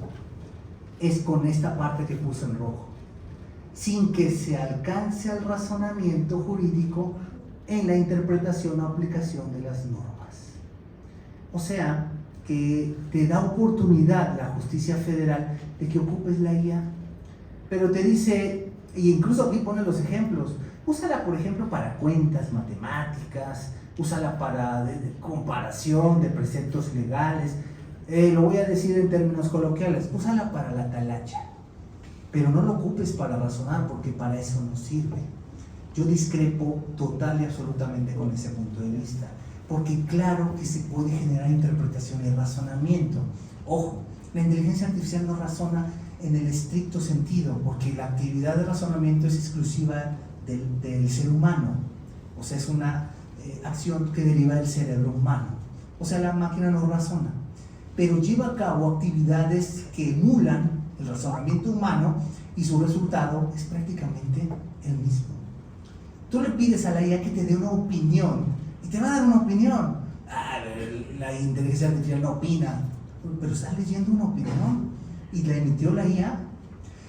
es con esta parte que puse en rojo, sin que se alcance al razonamiento jurídico en la interpretación o aplicación de las normas. O sea, que te da oportunidad la justicia federal de que ocupes la IA, pero te dice, y incluso aquí pone los ejemplos, úsala por ejemplo para cuentas matemáticas, úsala para comparación de preceptos legales, lo voy a decir en términos coloquiales, úsala para la talacha, pero no lo ocupes para razonar, porque para eso no sirve. Yo discrepo total y absolutamente con ese punto de vista, porque claro que se puede generar interpretación y razonamiento. Ojo, la inteligencia artificial no razona en el estricto sentido, porque la actividad de razonamiento es exclusiva del ser humano, o sea, es una acción que deriva del cerebro humano. O sea, la máquina no razona, pero lleva a cabo actividades que emulan el razonamiento humano, y su resultado es prácticamente el mismo. Tú le pides a la IA que te dé una opinión, y te va a dar una opinión. La inteligencia artificial no opina, pero estás leyendo una opinión y la emitió la IA.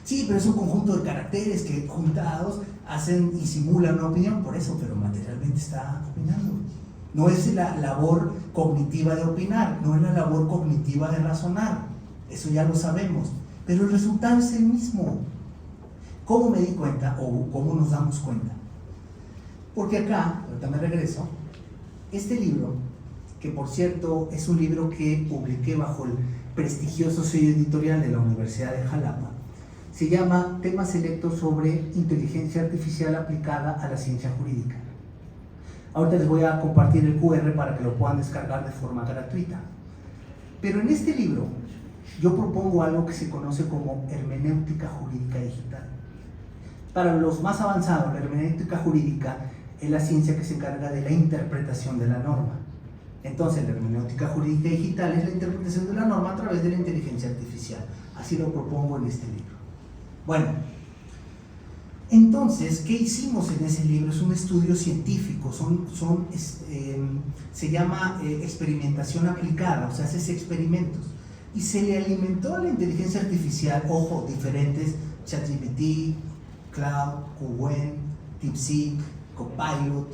Sí, pero es un conjunto de caracteres que juntados hacen y simulan una opinión, por eso, pero materialmente está opinando. No es la labor cognitiva de opinar, no es la labor cognitiva de razonar. eso ya lo sabemos, pero el resultado es el mismo. ¿Cómo me di cuenta o cómo nos damos cuenta? Porque acá, ahorita me regreso, este libro, que por cierto es un libro que publiqué bajo el prestigioso sello editorial de la Universidad de Jalapa, se llama Temas selectos sobre inteligencia artificial aplicada a la ciencia jurídica. Ahorita les voy a compartir el QR para que lo puedan descargar de forma gratuita. Pero en este libro yo propongo algo que se conoce como hermenéutica jurídica digital. Para los más avanzados, la hermenéutica jurídica es la ciencia que se encarga de la interpretación de la norma. Entonces, la hermenéutica jurídica digital es la interpretación de la norma a través de la inteligencia artificial. Así lo propongo en este libro. Bueno, entonces, ¿qué hicimos en ese libro? Es un estudio científico, se llama experimentación aplicada, o sea, haces experimentos. Y se le alimentó a la inteligencia artificial, ojo, diferentes, ChatGPT, Cloud, Qwen, DeepSeek, Copilot,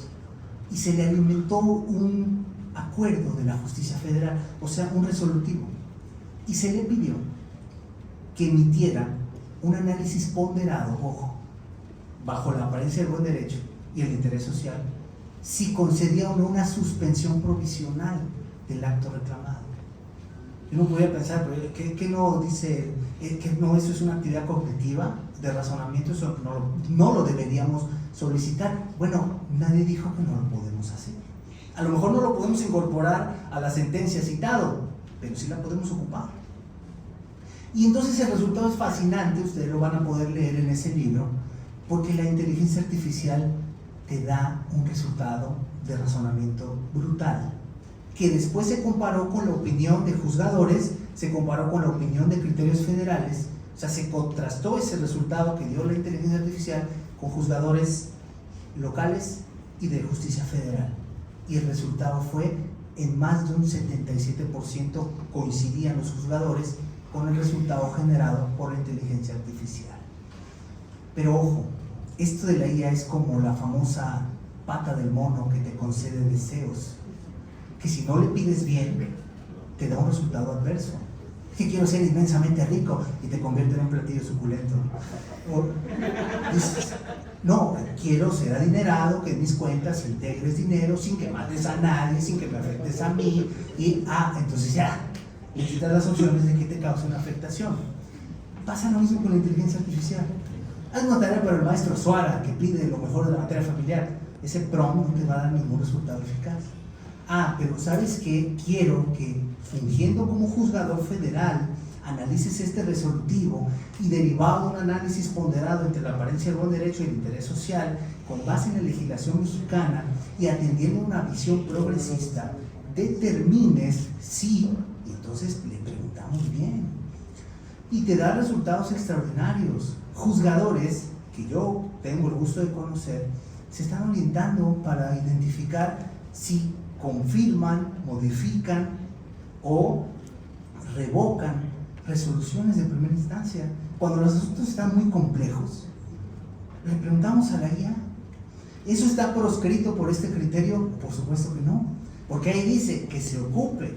y se le alimentó un acuerdo de la justicia federal, o sea, un resolutivo, y se le pidió que emitiera un análisis ponderado, ojo, bajo la apariencia del buen derecho y el interés social, si concedía o no una suspensión provisional del acto reclamado. Yo no podía pensar, ¿qué no dice? Que no, eso es una actividad cognitiva de razonamiento, eso no lo deberíamos solicitar. Bueno, nadie dijo que no lo podemos hacer. A lo mejor no lo podemos incorporar a la sentencia citado, pero sí la podemos ocupar. Y entonces el resultado es fascinante, ustedes lo van a poder leer en ese libro, porque la inteligencia artificial te da un resultado de razonamiento brutal, que después se comparó con la opinión de juzgadores, se comparó con la opinión de criterios federales, o sea, se contrastó ese resultado que dio la inteligencia artificial con juzgadores locales y de justicia federal. Y el resultado fue, en más de un 77% coincidían los juzgadores con el resultado generado por la inteligencia artificial. Pero ojo, esto de la IA es como la famosa pata del mono que te concede deseos, que si no le pides bien, te da un resultado adverso. Que quiero ser inmensamente rico y te convierte en un platillo suculento. O dices, no, quiero ser adinerado, que en mis cuentas integres dinero sin que mates a nadie, sin que me afectes a mí. Y, entonces ya, le quitas las opciones de que te cause una afectación. Pasa lo mismo con la inteligencia artificial. Haz una tarea para el maestro Suara, que pide lo mejor de la materia familiar. Ese prompt no te va a dar ningún resultado eficaz. Pero ¿sabes qué? Quiero que, fungiendo como juzgador federal, analices este resolutivo y derivado de un análisis ponderado entre la apariencia del buen derecho y el interés social, con base en la legislación mexicana y atendiendo una visión progresista, determines si, y entonces le preguntamos bien, y te da resultados extraordinarios. Juzgadores, que yo tengo el gusto de conocer, se están orientando para identificar si confirman, modifican o revocan resoluciones de primera instancia. Cuando los asuntos están muy complejos, le preguntamos a la IA, ¿eso está proscrito por este criterio? Por supuesto que no, porque ahí dice que se ocupe.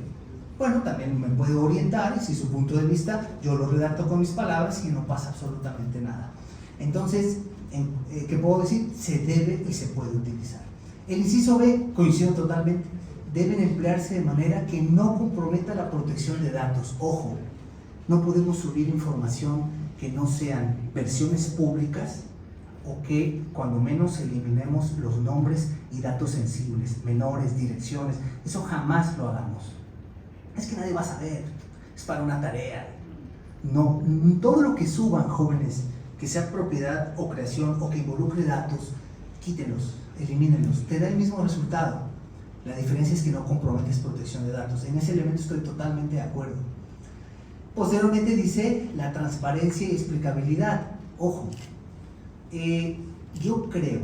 Bueno, también me puedo orientar y si su punto de vista yo lo redacto con mis palabras y no pasa absolutamente nada. Entonces, ¿qué puedo decir? Se debe y se puede utilizar. El inciso B, coincido totalmente, deben emplearse de manera que no comprometa la protección de datos. Ojo, no podemos subir información que no sean versiones públicas o que cuando menos eliminemos los nombres y datos sensibles, menores, direcciones. Eso jamás lo hagamos. Es que nadie va a saber, es para una tarea. No, todo lo que suban, jóvenes, que sea propiedad o creación o que involucre datos, quítenlos, elimínenlos, te da el mismo resultado. La diferencia es que no comprometes protección de datos. En ese elemento estoy totalmente de acuerdo. Posteriormente dice la transparencia y explicabilidad. Ojo, yo creo,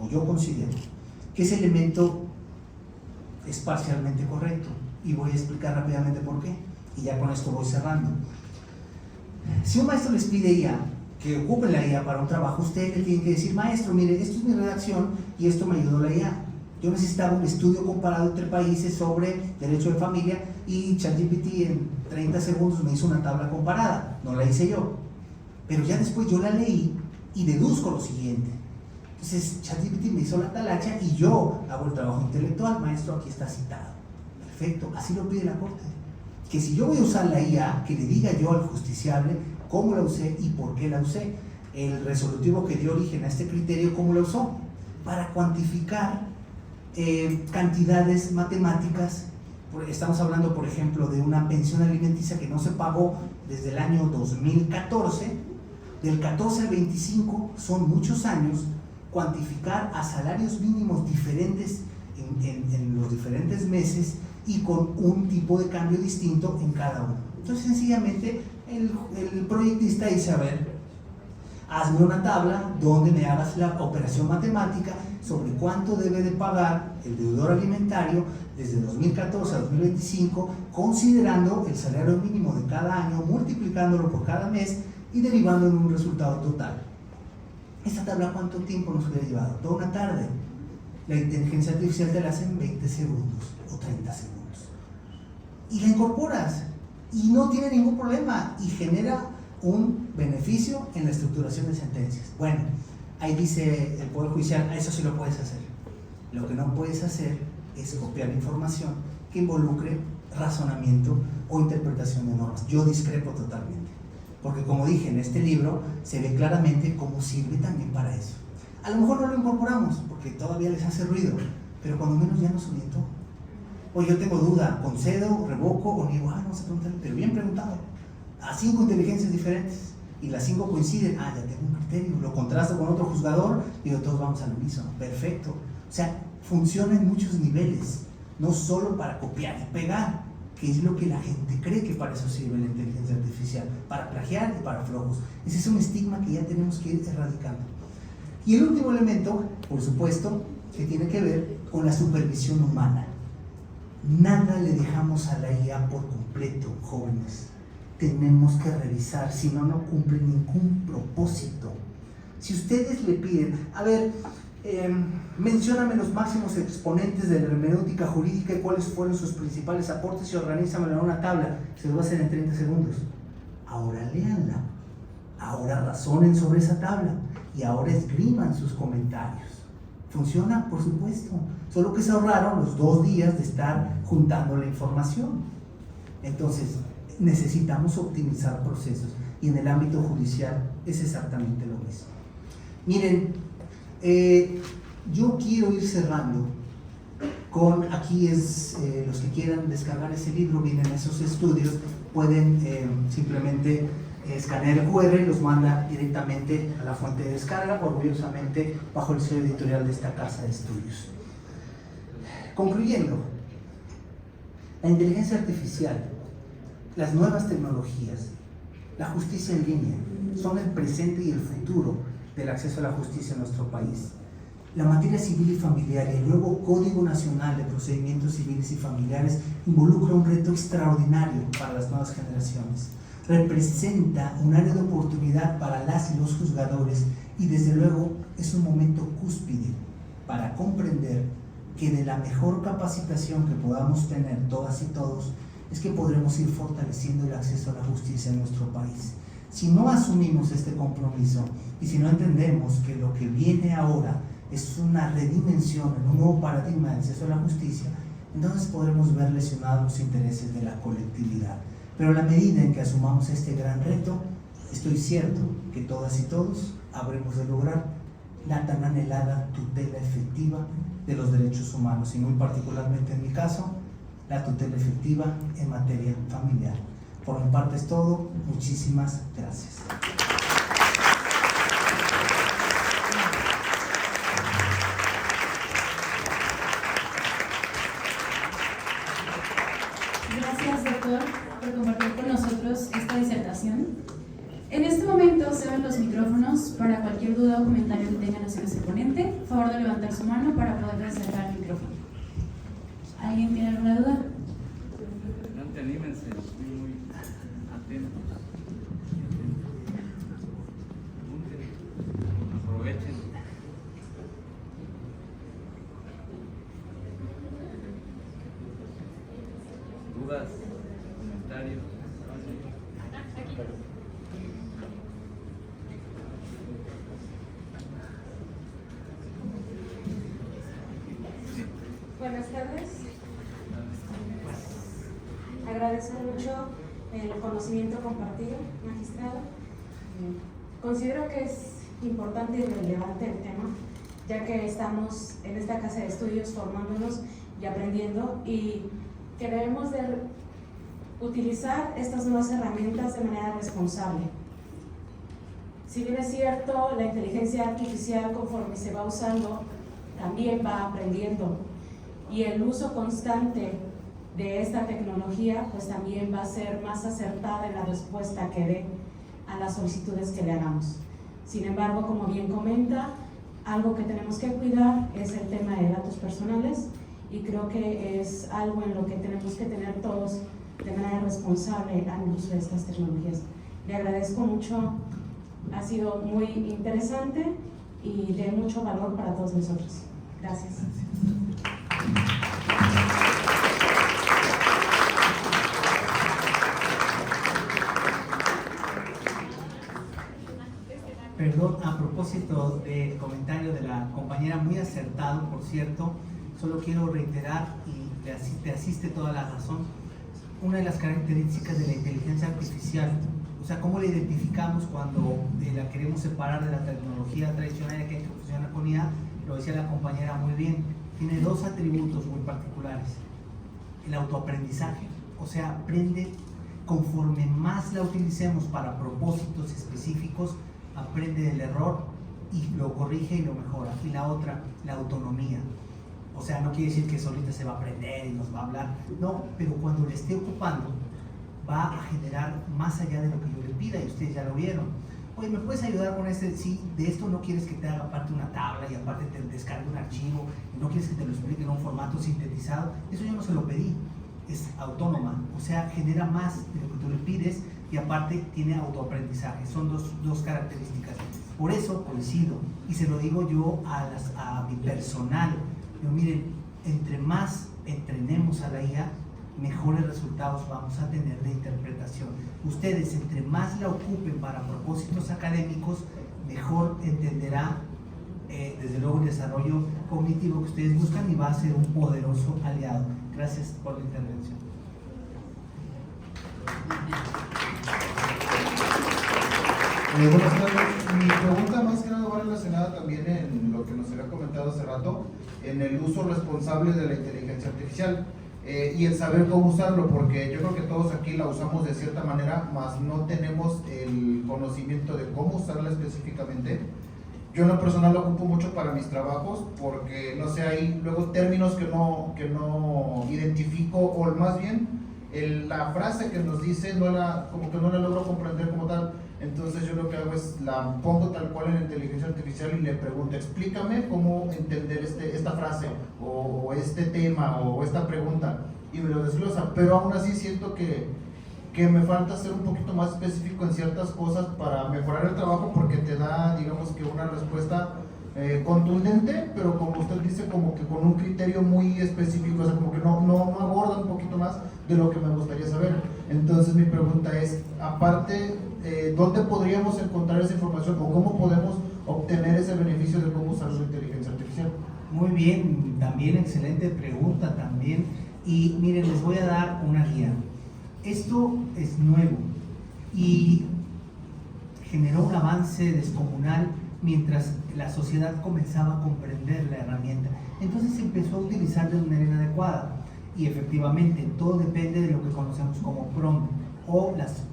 o yo considero, que ese elemento es parcialmente correcto. Y voy a explicar rápidamente por qué. Y ya con esto voy cerrando. Si un maestro les pide IA, que ocupen la IA para un trabajo, usted le tiene que decir, maestro, mire, esto es mi redacción y esto me ayudó la IA. Yo necesitaba un estudio comparado entre países sobre derecho de familia y ChatGPT en 30 segundos me hizo una tabla comparada, no la hice yo. Pero ya después yo la leí y deduzco lo siguiente. Entonces ChatGPT me hizo la talacha y yo hago el trabajo intelectual. Maestro, aquí está citado. Perfecto, así lo pide la Corte. Que si yo voy a usar la IA, que le diga yo al justiciable cómo la usé y por qué la usé. El resolutivo que dio origen a este criterio, ¿cómo lo usó? Para cuantificar cantidades matemáticas. Estamos hablando, por ejemplo, de una pensión alimenticia que no se pagó desde el año 2014. Del 14 al 25 son muchos años. Cuantificar a salarios mínimos diferentes en los diferentes meses y con un tipo de cambio distinto en cada uno. Entonces, sencillamente, el proyectista dice, a ver, hazme una tabla donde me hagas la operación matemática sobre cuánto debe de pagar el deudor alimentario desde 2014 a 2025, considerando el salario mínimo de cada año, multiplicándolo por cada mes y derivando en un resultado total. Esta tabla, ¿cuánto tiempo nos hubiera llevado? Toda una tarde. La inteligencia artificial te la hace en 20 segundos o 30 segundos. Y la incorporas y no tiene ningún problema y genera un beneficio en la estructuración de sentencias. Bueno, ahí dice el Poder Judicial, eso sí lo puedes hacer. Lo que no puedes hacer es copiar información que involucre razonamiento o interpretación de normas. Yo discrepo totalmente, porque como dije, en este libro se ve claramente cómo sirve también para eso. A lo mejor no lo incorporamos porque todavía les hace ruido, pero cuando menos ya nos orientó. O yo tengo duda, concedo, revoco o niego, vamos a preguntarle, pero bien preguntado, a 5 inteligencias diferentes y las 5 coinciden, ya tengo un criterio, lo contrasto con otro juzgador y todos vamos al unísono, perfecto. O sea, funciona en muchos niveles, no solo para copiar y pegar, que es lo que la gente cree que para eso sirve la inteligencia artificial, para plagiar y para flojos. Ese es un estigma que ya tenemos que ir erradicando. Y el último elemento, por supuesto, que tiene que ver con la supervisión humana. Nada le dejamos a la IA por completo, jóvenes. Tenemos que revisar, si no, no cumple ningún propósito. Si ustedes le piden, a ver, mencióname los máximos exponentes de la hermenéutica jurídica y cuáles fueron sus principales aportes y organízamelo en una tabla, se lo va a hacer en 30 segundos. Ahora léanla, ahora razonen sobre esa tabla y ahora esgriman sus comentarios. ¿Funciona? Por supuesto, solo que se ahorraron los 2 días de estar juntando la información. Entonces, necesitamos optimizar procesos y en el ámbito judicial es exactamente lo mismo. Miren, yo quiero ir cerrando con, aquí es, los que quieran descargar ese libro, vienen esos estudios, pueden simplemente escanea el QR y los manda directamente a la fuente de descarga, orgullosamente bajo el sello editorial de esta casa de estudios. Concluyendo, la inteligencia artificial, las nuevas tecnologías, la justicia en línea, son el presente y el futuro del acceso a la justicia en nuestro país. La materia civil y familiar y el nuevo Código Nacional de Procedimientos Civiles y Familiares involucra un reto extraordinario para las nuevas generaciones. Representa un área de oportunidad para las y los juzgadores y desde luego es un momento cúspide para comprender que de la mejor capacitación que podamos tener todas y todos es que podremos ir fortaleciendo el acceso a la justicia en nuestro país. Si no asumimos este compromiso y si no entendemos que lo que viene ahora es una redimensión en un nuevo paradigma de acceso a la justicia, entonces podremos ver lesionados los intereses de la colectividad. Pero a la medida en que asumamos este gran reto, estoy cierto que todas y todos habremos de lograr la tan anhelada tutela efectiva de los derechos humanos y muy particularmente en mi caso, la tutela efectiva en materia familiar. Por mi parte es todo, muchísimas gracias. Gracias, doctor, por compartir con nosotros esta disertación. En este momento se abren los micrófonos para cualquier duda o comentario que tengan hacia ese ponente. Por favor de levantar su mano para poder acercar el micrófono. ¿Alguien tiene alguna duda? Adelante, anímense, muy atentos. Aprovechen. dudas, comentarios. Buenas tardes. Agradezco mucho el conocimiento compartido, magistrado. Considero que es importante y relevante el tema, ya que estamos en esta casa de estudios formándonos y aprendiendo, y que debemos de utilizar estas nuevas herramientas de manera responsable. Si bien es cierto, la inteligencia artificial, conforme se va usando, también va aprendiendo, y el uso constante de esta tecnología pues también va a ser más acertada en la respuesta que dé a las solicitudes que le hagamos. Sin embargo, como bien comenta, algo que tenemos que cuidar es el tema de datos personales, y creo que es algo en lo que tenemos que tener todos de manera responsable al uso de estas tecnologías. Le agradezco mucho, ha sido muy interesante y de mucho valor para todos nosotros. Gracias. Perdón, a propósito del comentario de la compañera, muy acertado, por cierto, solo quiero reiterar, y te asiste toda la razón, una de las características de la inteligencia artificial, o sea, cómo la identificamos cuando la queremos separar de la tecnología tradicional que funciona con IA, lo decía la compañera muy bien, tiene dos atributos muy particulares. El autoaprendizaje, o sea, aprende conforme más la utilicemos para propósitos específicos, aprende del error y lo corrige y lo mejora. Y la otra, la autonomía. O sea, no quiere decir que solita se va a aprender y nos va a hablar, no, pero cuando le esté ocupando va a generar más allá de lo que yo le pida, y ustedes ya lo vieron. Oye, ¿me puedes ayudar con este? Sí, de esto no quieres que te haga aparte una tabla y aparte te descargue un archivo, y no quieres que te lo explique en un formato sintetizado, eso yo no se lo pedí, es autónoma, o sea, genera más de lo que tú le pides, y aparte tiene autoaprendizaje. Son dos características. Por eso coincido, y se lo digo yo a mi personal. Pero miren, entre más entrenemos a la IA, mejores resultados vamos a tener de interpretación. Ustedes, entre más la ocupen para propósitos académicos, mejor entenderá desde luego el desarrollo cognitivo que ustedes buscan, y va a ser un poderoso aliado. Gracias por la intervención. Buenas tardes. Mi pregunta más que nada va relacionada también en lo que nos había comentado hace rato, en el uso responsable de la inteligencia artificial y el saber cómo usarlo, porque yo creo que todos aquí la usamos de cierta manera, mas no tenemos el conocimiento de cómo usarla específicamente. Yo en lo personal lo ocupo mucho para mis trabajos, porque no sé, hay luego términos que no identifico, o más bien la frase que nos dice como que no la logro comprender como tal. Entonces yo lo que hago es la pongo tal cual en la inteligencia artificial y le pregunto, explícame cómo entender esta frase o este tema o esta pregunta, y me lo desglosa, pero aún así siento que me falta ser un poquito más específico en ciertas cosas para mejorar el trabajo, porque te da, digamos que una respuesta contundente, pero como usted dice, como que con un criterio muy específico, o sea, como que no aborda un poquito más de lo que me gustaría saber. Entonces mi pregunta es, aparte, ¿dónde podríamos encontrar esa información o cómo podemos obtener ese beneficio de cómo usar la inteligencia artificial? Muy bien, también excelente pregunta también. Y miren, les voy a dar una guía. Esto es nuevo y generó un avance descomunal mientras la sociedad comenzaba a comprender la herramienta. Entonces se empezó a utilizar de manera inadecuada, y efectivamente todo depende de lo que conocemos como prompt o las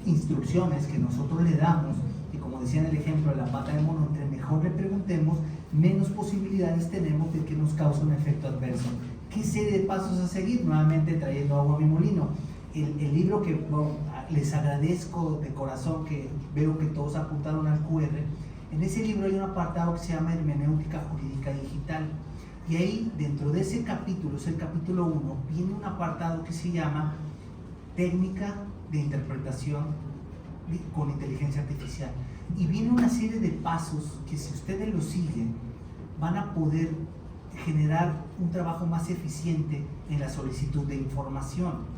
instrucciones que nosotros le damos. Y como decía en el ejemplo de la pata de mono, entre mejor le preguntemos, menos posibilidades tenemos de que nos cause un efecto adverso. ¿Qué serie de pasos a seguir? Nuevamente trayendo agua a mi molino. El libro que les agradezco de corazón, que veo que todos apuntaron al QR, en ese libro hay un apartado que se llama Hermenéutica Jurídica Digital, y ahí dentro de ese capítulo, es el capítulo 1, viene un apartado que se llama Técnica de Interpretación con Inteligencia Artificial, y viene una serie de pasos que, si ustedes los siguen, van a poder generar un trabajo más eficiente en la solicitud de información.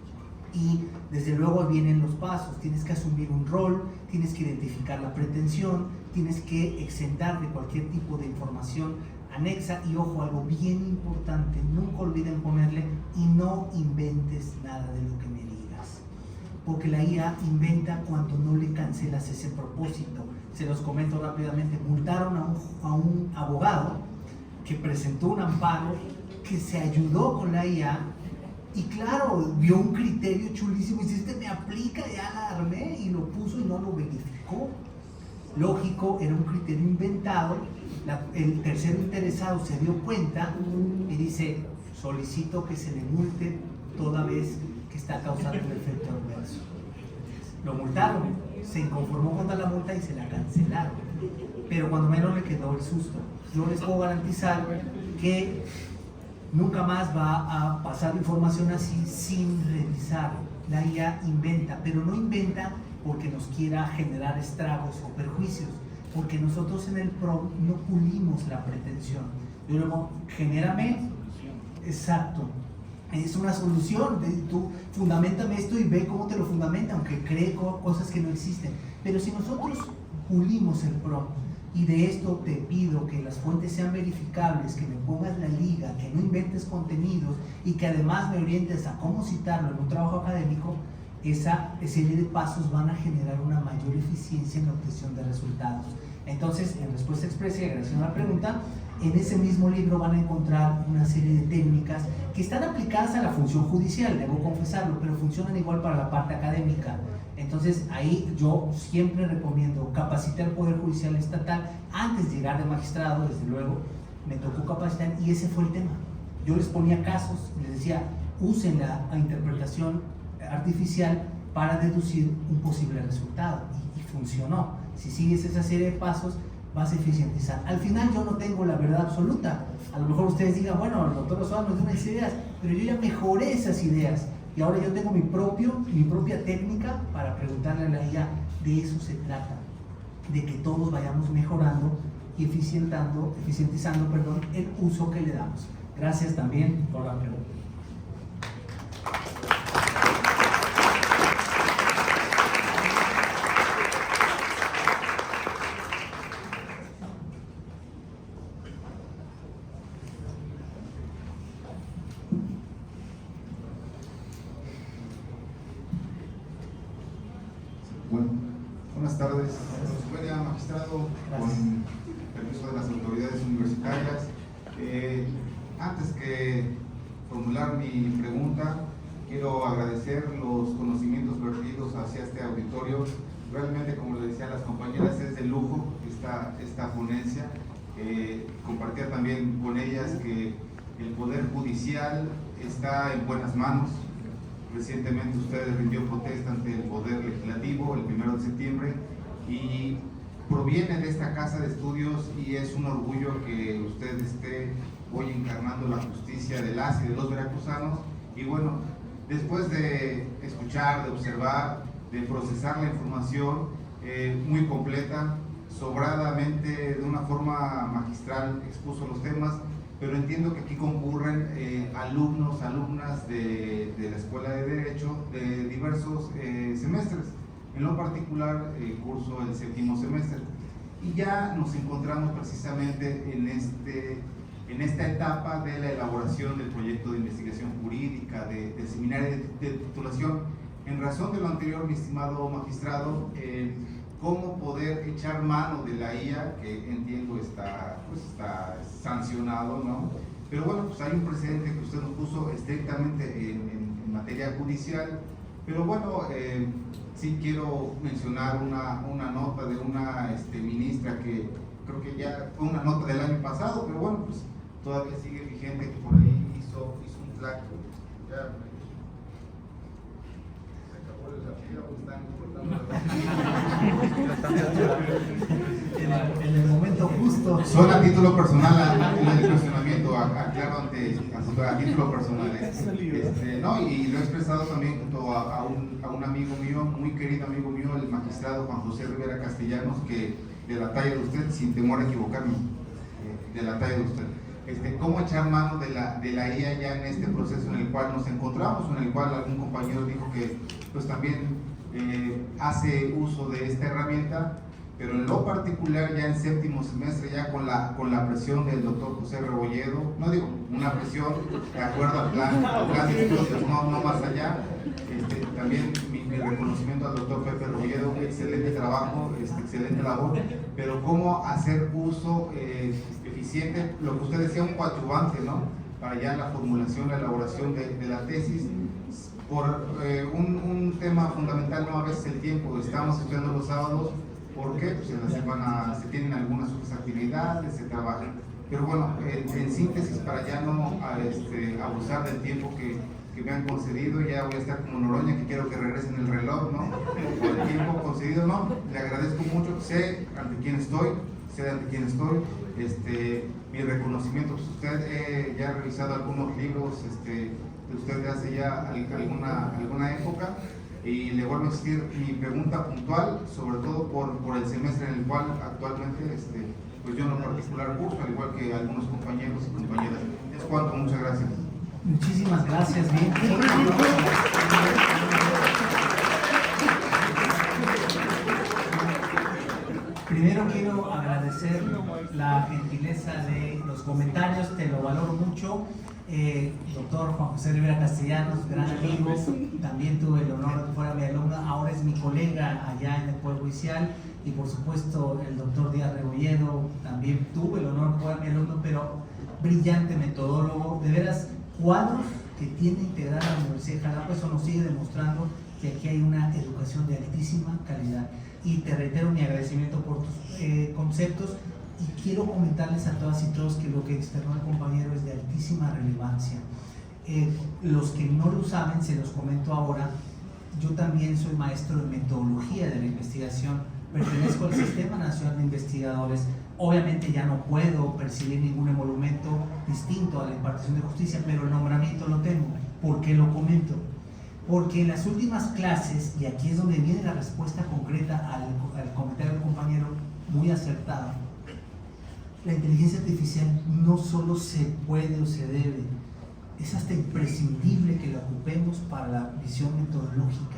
Y desde luego vienen los pasos, tienes que asumir un rol, tienes que identificar la pretensión, tienes que exentar de cualquier tipo de información anexa y ojo, algo bien importante, nunca olviden ponerle y no inventes nada de lo que me digas, porque la IA inventa cuando no le cancelas ese propósito. Se los comento rápidamente, multaron a un abogado que presentó un amparo, que se ayudó con la IA y claro, vio un criterio chulísimo y dice, me aplica, ya la armé y lo puso y no lo verificó. Lógico, era un criterio inventado, el tercero interesado se dio cuenta y dice, solicito que se le multe toda vez que está causando un efecto adverso. Lo multaron, se inconformó contra la multa y se la cancelaron, pero cuando menos le quedó el susto. Yo les puedo garantizar que nunca más va a pasar información así sin revisar. La IA inventa, pero no inventa porque nos quiera generar estragos o perjuicios, porque nosotros en el PROMPT no pulimos la pretensión. Yo luego, genérame, exacto, es una solución, tú fundamentame esto y ve cómo te lo fundamenta, aunque cree cosas que no existen. Pero si nosotros pulimos el PROMPT, y de esto te pido que las fuentes sean verificables, que me pongas la liga, que no inventes contenidos y que además me orientes a cómo citarlo en un trabajo académico, esa serie de pasos van a generar una mayor eficiencia en la obtención de resultados. Entonces, en respuesta expresa y agresión a la pregunta, en ese mismo libro van a encontrar una serie de técnicas que están aplicadas a la función judicial, debo confesarlo, pero funcionan igual para la parte académica. Entonces, ahí yo siempre recomiendo capacitar al Poder Judicial Estatal. Antes de llegar de magistrado, desde luego, me tocó capacitar y ese fue el tema. Yo les ponía casos, les decía, usen la interpretación artificial para deducir un posible resultado y funcionó. Si sigues esa serie de pasos, vas a eficientizar. Al final yo no tengo la verdad absoluta. A lo mejor ustedes digan, bueno, el doctor Osoa nos dio unas ideas, pero yo ya mejoré esas ideas. Y ahora yo tengo mi propia técnica para preguntarle a la IA. De eso se trata, de que todos vayamos mejorando y eficientizando el uso que le damos. Gracias también por la pregunta. Buenas tardes, señor magistrado, con permiso de las autoridades universitarias. Antes que formular mi pregunta, quiero agradecer los conocimientos vertidos hacia este auditorio. Realmente, como le decía a las compañeras, es de lujo esta ponencia. Compartía también con ellas que el Poder Judicial está en buenas manos. Recientemente usted rindió protesta ante el Poder Legislativo el 1 de septiembre y proviene de esta casa de estudios y es un orgullo que usted esté hoy encarnando la justicia de las y de los veracruzanos. Y bueno, después de escuchar, de observar, de procesar la información muy completa, sobradamente, de una forma magistral expuso los temas, pero entiendo que aquí concurren alumnos, alumnas de la Escuela de Derecho de diversos semestres. En lo particular, curso el 7º semestre. Y ya nos encontramos precisamente en esta etapa de la elaboración del proyecto de investigación jurídica, del seminario de titulación. En razón de lo anterior, mi estimado magistrado, cómo poder echar mano de la IA, que entiendo está sancionado, ¿no? Pero bueno, pues hay un precedente que usted nos puso estrictamente en materia judicial. Pero bueno, sí quiero mencionar una nota de una ministra que creo que ya fue una nota del año pasado, pero bueno, pues todavía sigue vigente, que por ahí hizo un tracto. Ya, ¿se acabó la fila o están en el momento justo? Solo a título personal, el cuestionamiento, aclaro a título personal. No, y lo he expresado también junto a un amigo mío, muy querido amigo mío, el magistrado Juan José Rivera Castellanos, que de la talla de usted, sin temor a equivocarme, de la talla de usted. cómo echar mano de la IA ya en este proceso en el cual nos encontramos, en el cual algún compañero dijo que pues también hace uso de esta herramienta, pero en lo particular ya en séptimo semestre, ya con la presión del doctor José Rebolledo, no digo una presión de acuerdo al plan de estudios, no más allá. También mi reconocimiento al doctor Pepe Rebolledo, un excelente trabajo, excelente labor, pero cómo hacer uso eficiente, lo que usted decía, un coadyuvante, ¿no? Para ya la formulación, la elaboración de la tesis, por un tema fundamental, no a veces el tiempo, estamos estudiando los sábados, porque pues en la semana se tienen algunas otras actividades, se trabajan, pero bueno, en síntesis, para ya no abusar del tiempo que me han concedido, ya voy a estar como Noroña, que quiero que regresen el reloj, ¿no? Por el tiempo concedido, no, le agradezco mucho, sé ante quién estoy, mi reconocimiento, pues usted ya ha revisado algunos libros de usted de hace ya alguna época, y le vuelvo a decir mi pregunta puntual, sobre todo por el semestre en el cual actualmente pues yo en lo particular curso, al igual que algunos compañeros y compañeras. Es cuanto, muchas gracias. Muchísimas gracias. Bien. Primero quiero agradecer la gentileza de los comentarios, te lo valoro mucho. Doctor Juan José Rivera Castellanos, gran amigo, también tuve el honor de que fuera mi alumna, ahora es mi colega allá en el Poder Judicial, y por supuesto el doctor Díaz Rebolledo, también tuve el honor de que fuera mi alumno, pero brillante metodólogo, de veras, cuadros que tiene integrada la Universidad de Jalapa. Eso nos sigue demostrando que aquí hay una educación de altísima calidad, y te reitero mi agradecimiento por tus conceptos. Y quiero comentarles a todas y todos que lo que externó el compañero es de altísima relevancia. Los que no lo saben, se los comento ahora. Yo también soy maestro de metodología de la investigación, pertenezco al Sistema Nacional de Investigadores. Obviamente ya no puedo percibir ningún emolumento distinto a la impartición de justicia, pero el nombramiento lo tengo. ¿Por qué lo comento? Porque en las últimas clases, y aquí es donde viene la respuesta concreta al comentario del compañero, muy acertado, la inteligencia artificial no solo se puede o se debe, es hasta imprescindible que la ocupemos para la visión metodológica.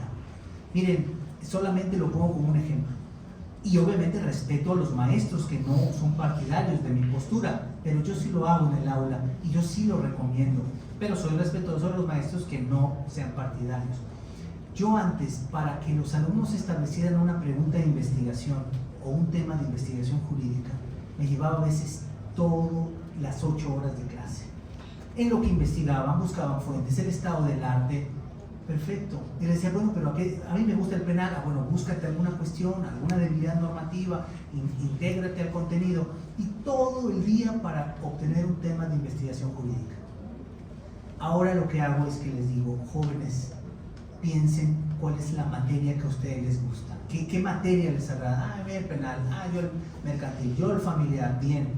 Miren, solamente lo pongo como un ejemplo. Y obviamente respeto a los maestros que no son partidarios de mi postura, pero yo sí lo hago en el aula y yo sí lo recomiendo. Pero soy respetuoso de los maestros que no sean partidarios. Yo antes, para que los alumnos establecieran una pregunta de investigación o un tema de investigación jurídica, me llevaba a veces todas las 8 horas de clase. En lo que investigaban, buscaban fuentes, el estado del arte, perfecto. Y le decía, bueno, pero a mí me gusta el penal, bueno, búscate alguna cuestión, alguna debilidad normativa, intégrate al contenido, y todo el día para obtener un tema de investigación jurídica. Ahora lo que hago es que les digo, jóvenes, piensen cuál es la materia que a ustedes les gusta. ¿Qué materia les agrada? Yo el penal, yo el mercantil, yo el familiar, bien.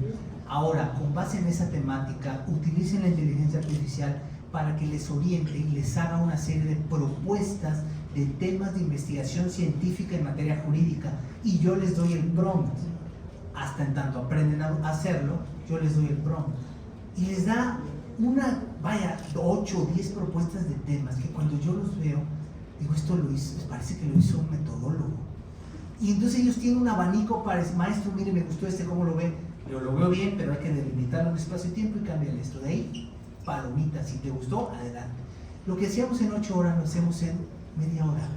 Ahora, con base en esa temática, utilicen la inteligencia artificial para que les oriente y les haga una serie de propuestas de temas de investigación científica en materia jurídica, y yo les doy el prompt. Hasta en tanto aprenden a hacerlo, yo les doy el prompt. Y les da 8 o 10 propuestas de temas que cuando yo los veo, digo, esto lo hizo, parece que lo hizo un metodólogo. Y entonces ellos tienen un abanico para decir, maestro, mire, me gustó ¿cómo lo ve? Yo lo veo bien, pero hay que delimitarlo en espacio y tiempo y cambiar esto. De ahí, palomita, si te gustó, adelante. Lo que hacíamos en 8 horas, lo hacemos en media hora.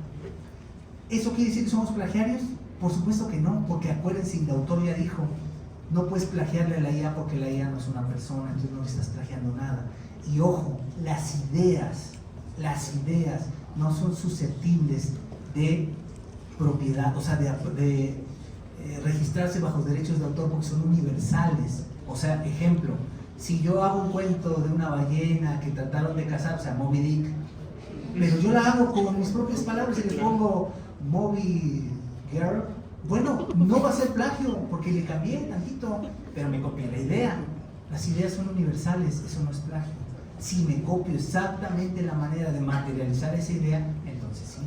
¿Eso quiere decir que somos plagiarios? Por supuesto que no, porque acuérdense, el autor ya dijo, no puedes plagiarle a la IA porque la IA no es una persona, entonces no le estás plagiando nada. Y ojo, las ideas no son susceptibles de propiedad, o sea, de registrarse bajo derechos de autor, porque son universales. O sea, ejemplo, si yo hago un cuento de una ballena que trataron de cazar, o sea, Moby Dick, pero yo la hago con mis propias palabras y le pongo Moby Girl, bueno, no va a ser plagio porque le cambié tantito, pero me copié la idea. Las ideas son universales, eso no es plagio. Si me copio exactamente la manera de materializar esa idea, entonces sí.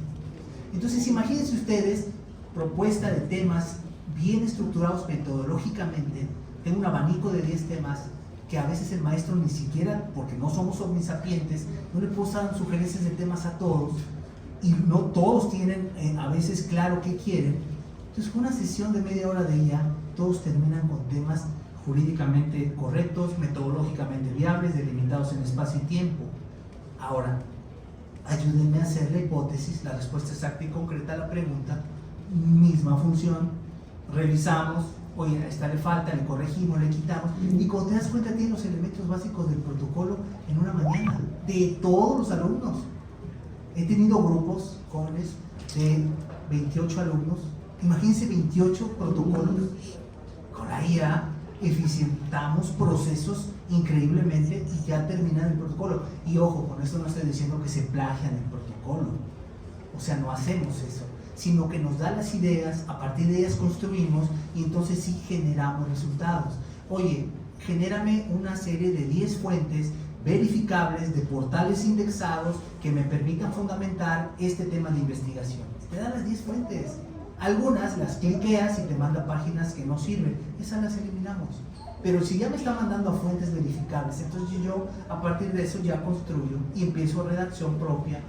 Entonces imagínense ustedes, propuesta de temas bien estructurados metodológicamente, tengo un abanico de 10 temas, que a veces el maestro ni siquiera, porque no somos omnisapientes, no le puedo dar sugerencias de temas a todos, y no todos tienen a veces claro qué quieren. Entonces, con una sesión de media hora de IA, todos terminan con temas jurídicamente correctos, metodológicamente viables, delimitados en espacio y tiempo. Ahora, ayúdenme a hacer la hipótesis, la respuesta exacta y concreta a la pregunta, misma función, revisamos, oye, a esta le falta, le corregimos, le quitamos, y cuando te das cuenta tiene los elementos básicos del protocolo en una mañana, de todos los alumnos. He tenido grupos jóvenes de 28 alumnos, imagínense 28 protocolos. Con la IA eficientamos procesos increíblemente y ya terminan el protocolo. Y ojo, con esto no estoy diciendo que se plagian el protocolo, o sea, no hacemos eso, sino que nos da las ideas, a partir de ellas construimos y entonces sí generamos resultados. Oye, genérame una serie de 10 fuentes verificables de portales indexados que me permitan fundamentar este tema de investigación. Te dan las 10 fuentes. Algunas las cliqueas y te manda páginas que no sirven. Esas las eliminamos. Pero si ya me está mandando a fuentes verificables, entonces yo a partir de eso ya construyo y empiezo redacción propia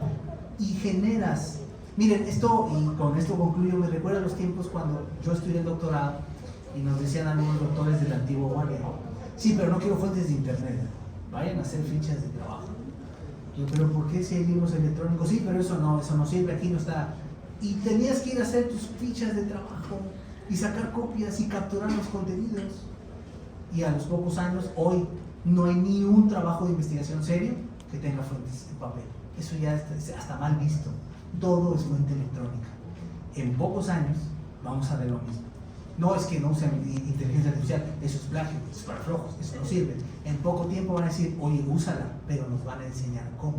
y generas. Miren, esto, y con esto concluyo, me recuerda a los tiempos cuando yo estudié el doctorado y nos decían algunos doctores del antiguo guardia, sí, pero no quiero fuentes de internet, vayan a hacer fichas de trabajo. Yo, pero ¿por qué si hay libros electrónicos? Sí, pero eso no sirve, aquí no está. Y tenías que ir a hacer tus fichas de trabajo y sacar copias y capturar los contenidos. Y a los pocos años, hoy, no hay ni un trabajo de investigación serio que tenga fuentes en papel. Eso ya es hasta mal visto. Todo es fuente electrónica. En pocos años vamos a ver lo mismo. No es que no usen inteligencia artificial, eso es plagio, eso es para flojos, eso no sirve. En poco tiempo van a decir, oye, úsala, pero nos van a enseñar cómo.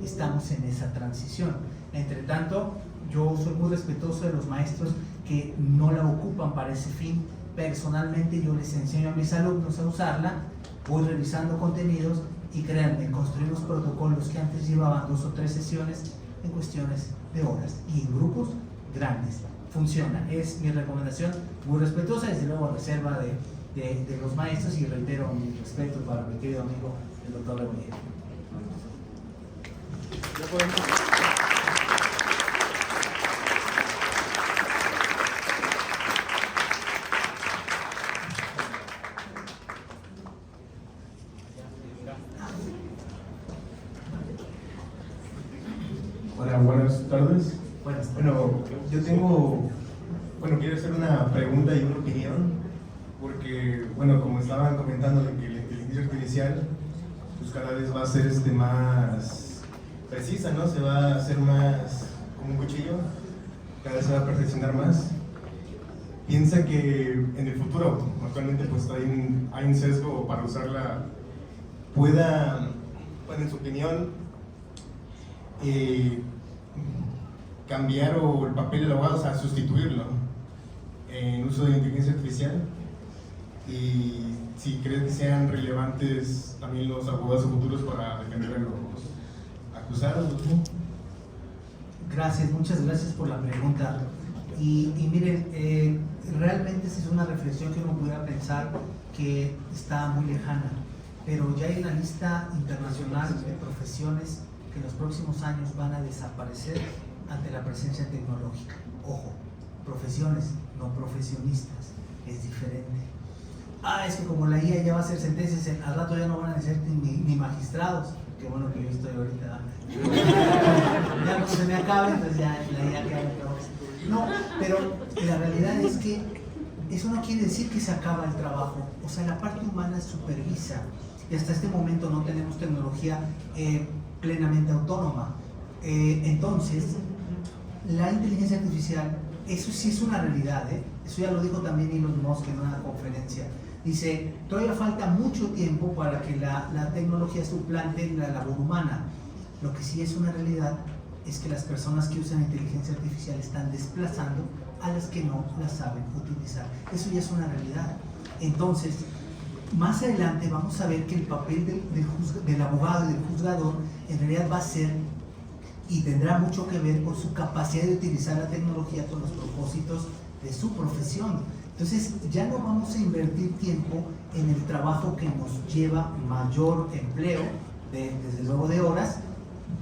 Estamos en esa transición. Entre tanto, yo soy muy respetuoso de los maestros que no la ocupan para ese fin. Personalmente yo les enseño a mis alumnos a usarla, voy revisando contenidos y créanme, construimos protocolos que antes llevaban 2 o 3 sesiones en cuestiones de horas y en grupos grandes. Funciona, es mi recomendación muy respetuosa, desde luego a reserva de los maestros, y reitero mi respeto para mi querido amigo el doctor Rebolledo. Hola, buenas tardes. Buenas tardes. Quiero hacer una pregunta y una opinión, porque, como estaban comentando de que la inteligencia artificial, pues cada vez va a ser más precisa, ¿no? Se va a hacer más como un cuchillo, cada vez se va a perfeccionar más. Piensa que en el futuro, actualmente, pues hay un sesgo para usarla, pueda, en su opinión, cambiar el papel del abogado, o sea, sustituirlo en uso de inteligencia artificial, y si crees que sean relevantes también los abogados futuros para defender a los acusados. Gracias, muchas gracias por la pregunta. Y miren, realmente esa es una reflexión que uno pudiera pensar que está muy lejana, pero ya hay una lista internacional de profesiones que en los próximos años van a desaparecer ante la presencia tecnológica. Ojo, profesiones, no profesionistas, es diferente. Es que como la IA ya va a hacer sentencias, al rato ya no van a ser ni magistrados. Qué bueno que yo estoy ahorita. Ya cuando se me acabe, entonces ya la IA queda. No, pero la realidad es que eso no quiere decir que se acaba el trabajo. O sea, la parte humana supervisa. Y hasta este momento no tenemos tecnología plenamente autónoma. Entonces, la inteligencia artificial, eso sí es una realidad, eso ya lo dijo también Elon Musk en una conferencia. Dice, todavía falta mucho tiempo para que la tecnología suplante la labor humana. Lo que sí es una realidad es que las personas que usan inteligencia artificial están desplazando a las que no la saben utilizar. Eso ya es una realidad. Entonces, más adelante vamos a ver que el papel del abogado y del juzgador en realidad va a ser y tendrá mucho que ver con su capacidad de utilizar la tecnología con los propósitos de su profesión. Entonces ya no vamos a invertir tiempo en el trabajo que nos lleva mayor empleo, desde luego de horas,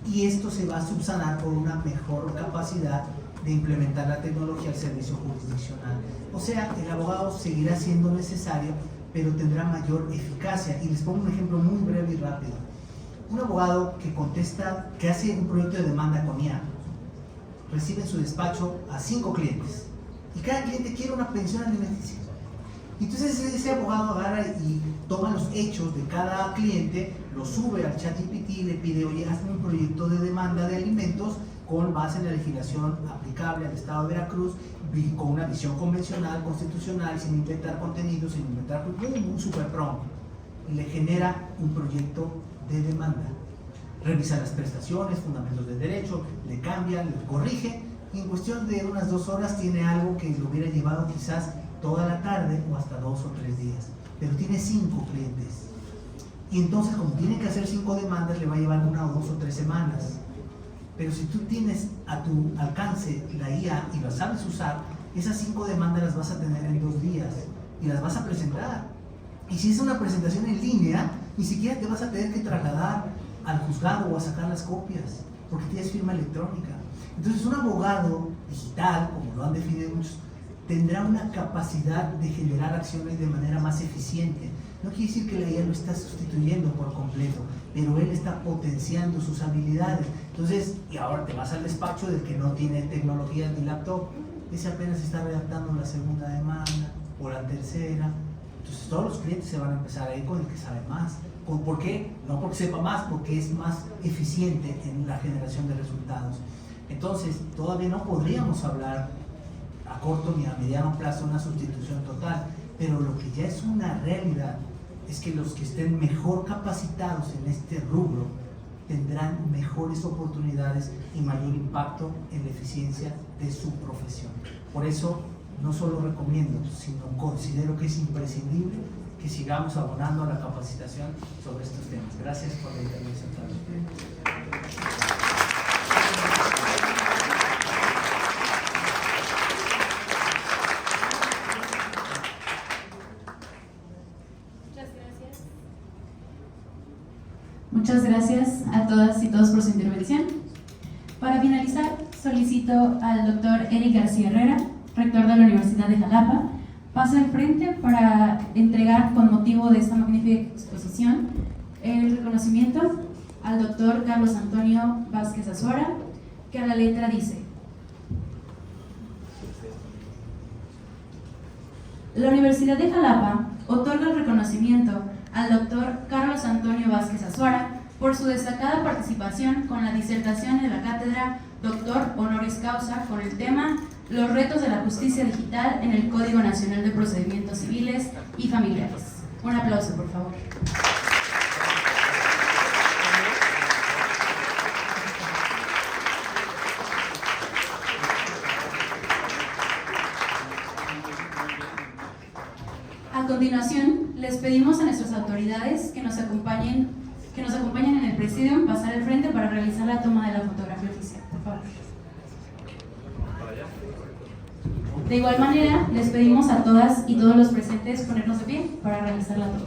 y esto se va a subsanar por una mejor capacidad de implementar la tecnología al servicio jurisdiccional. O sea, el abogado seguirá siendo necesario, pero tendrá mayor eficacia. Y les pongo un ejemplo muy breve y rápido. Un abogado que contesta, que hace un proyecto de demanda con IA, recibe en su despacho a 5 clientes y cada cliente quiere una pensión alimenticia. Entonces ese abogado agarra y toma los hechos de cada cliente, lo sube al ChatGPT y le pide, oye, hazme un proyecto de demanda de alimentos con base en la legislación aplicable al Estado de Veracruz, con una visión convencional, constitucional, sin inventar contenidos, sin inventar un super prompt, y le genera un proyecto de demanda. Revisa las prestaciones, fundamentos del derecho, le cambia, le corrige, y en cuestión de unas 2 horas tiene algo que le hubiera llevado quizás toda la tarde o hasta 2 o 3 días, pero tiene 5 clientes. Y entonces, como tiene que hacer 5 demandas, le va a llevar 1 o 2 o 3 semanas. Pero si tú tienes a tu alcance la IA y la sabes usar, esas 5 demandas las vas a tener en 2 días y las vas a presentar. Y si es una presentación en línea, ni siquiera te vas a tener que trasladar al juzgado o a sacar las copias, porque tienes firma electrónica. Entonces, un abogado digital, como lo han definido muchos, tendrá una capacidad de generar acciones de manera más eficiente. No quiere decir que la IA lo está sustituyendo por completo, pero él está potenciando sus habilidades. Entonces, y ahora te vas al despacho del que no tiene tecnología ni laptop, ese apenas está redactando la segunda demanda o la tercera. Entonces todos los clientes se van a empezar a ir con el que sabe más. ¿Por qué? No porque sepa más, porque es más eficiente en la generación de resultados. Entonces, todavía no podríamos hablar a corto ni a mediano plazo de una sustitución total, pero lo que ya es una realidad es que los que estén mejor capacitados en este rubro tendrán mejores oportunidades y mayor impacto en la eficiencia de su profesión. Por eso, no solo recomiendo, sino considero que es imprescindible que sigamos abonando a la capacitación sobre estos temas. Gracias por la intervención también. Muchas gracias a todas y todos por su intervención. Para finalizar, solicito al doctor Eric García Herrera, rector de la Universidad de Jalapa, pase al frente para entregar, con motivo de esta magnífica exposición, el reconocimiento al doctor Carlos Antonio Vázquez Azuara, que a la letra dice: la Universidad de Jalapa otorga el reconocimiento al doctor Carlos Antonio Vázquez Azuara por su destacada participación con la disertación de la cátedra Doctor Honoris Causa con el tema Los retos de la justicia digital en el Código Nacional de Procedimientos Civiles y Familiares. Un aplauso, por favor. A continuación, les pedimos a nuestras autoridades que nos acompañen en el presidium, pasar al frente para realizar la toma de la fotografía oficial, por favor. De igual manera, les pedimos a todas y todos los presentes ponernos de pie para realizar la toma.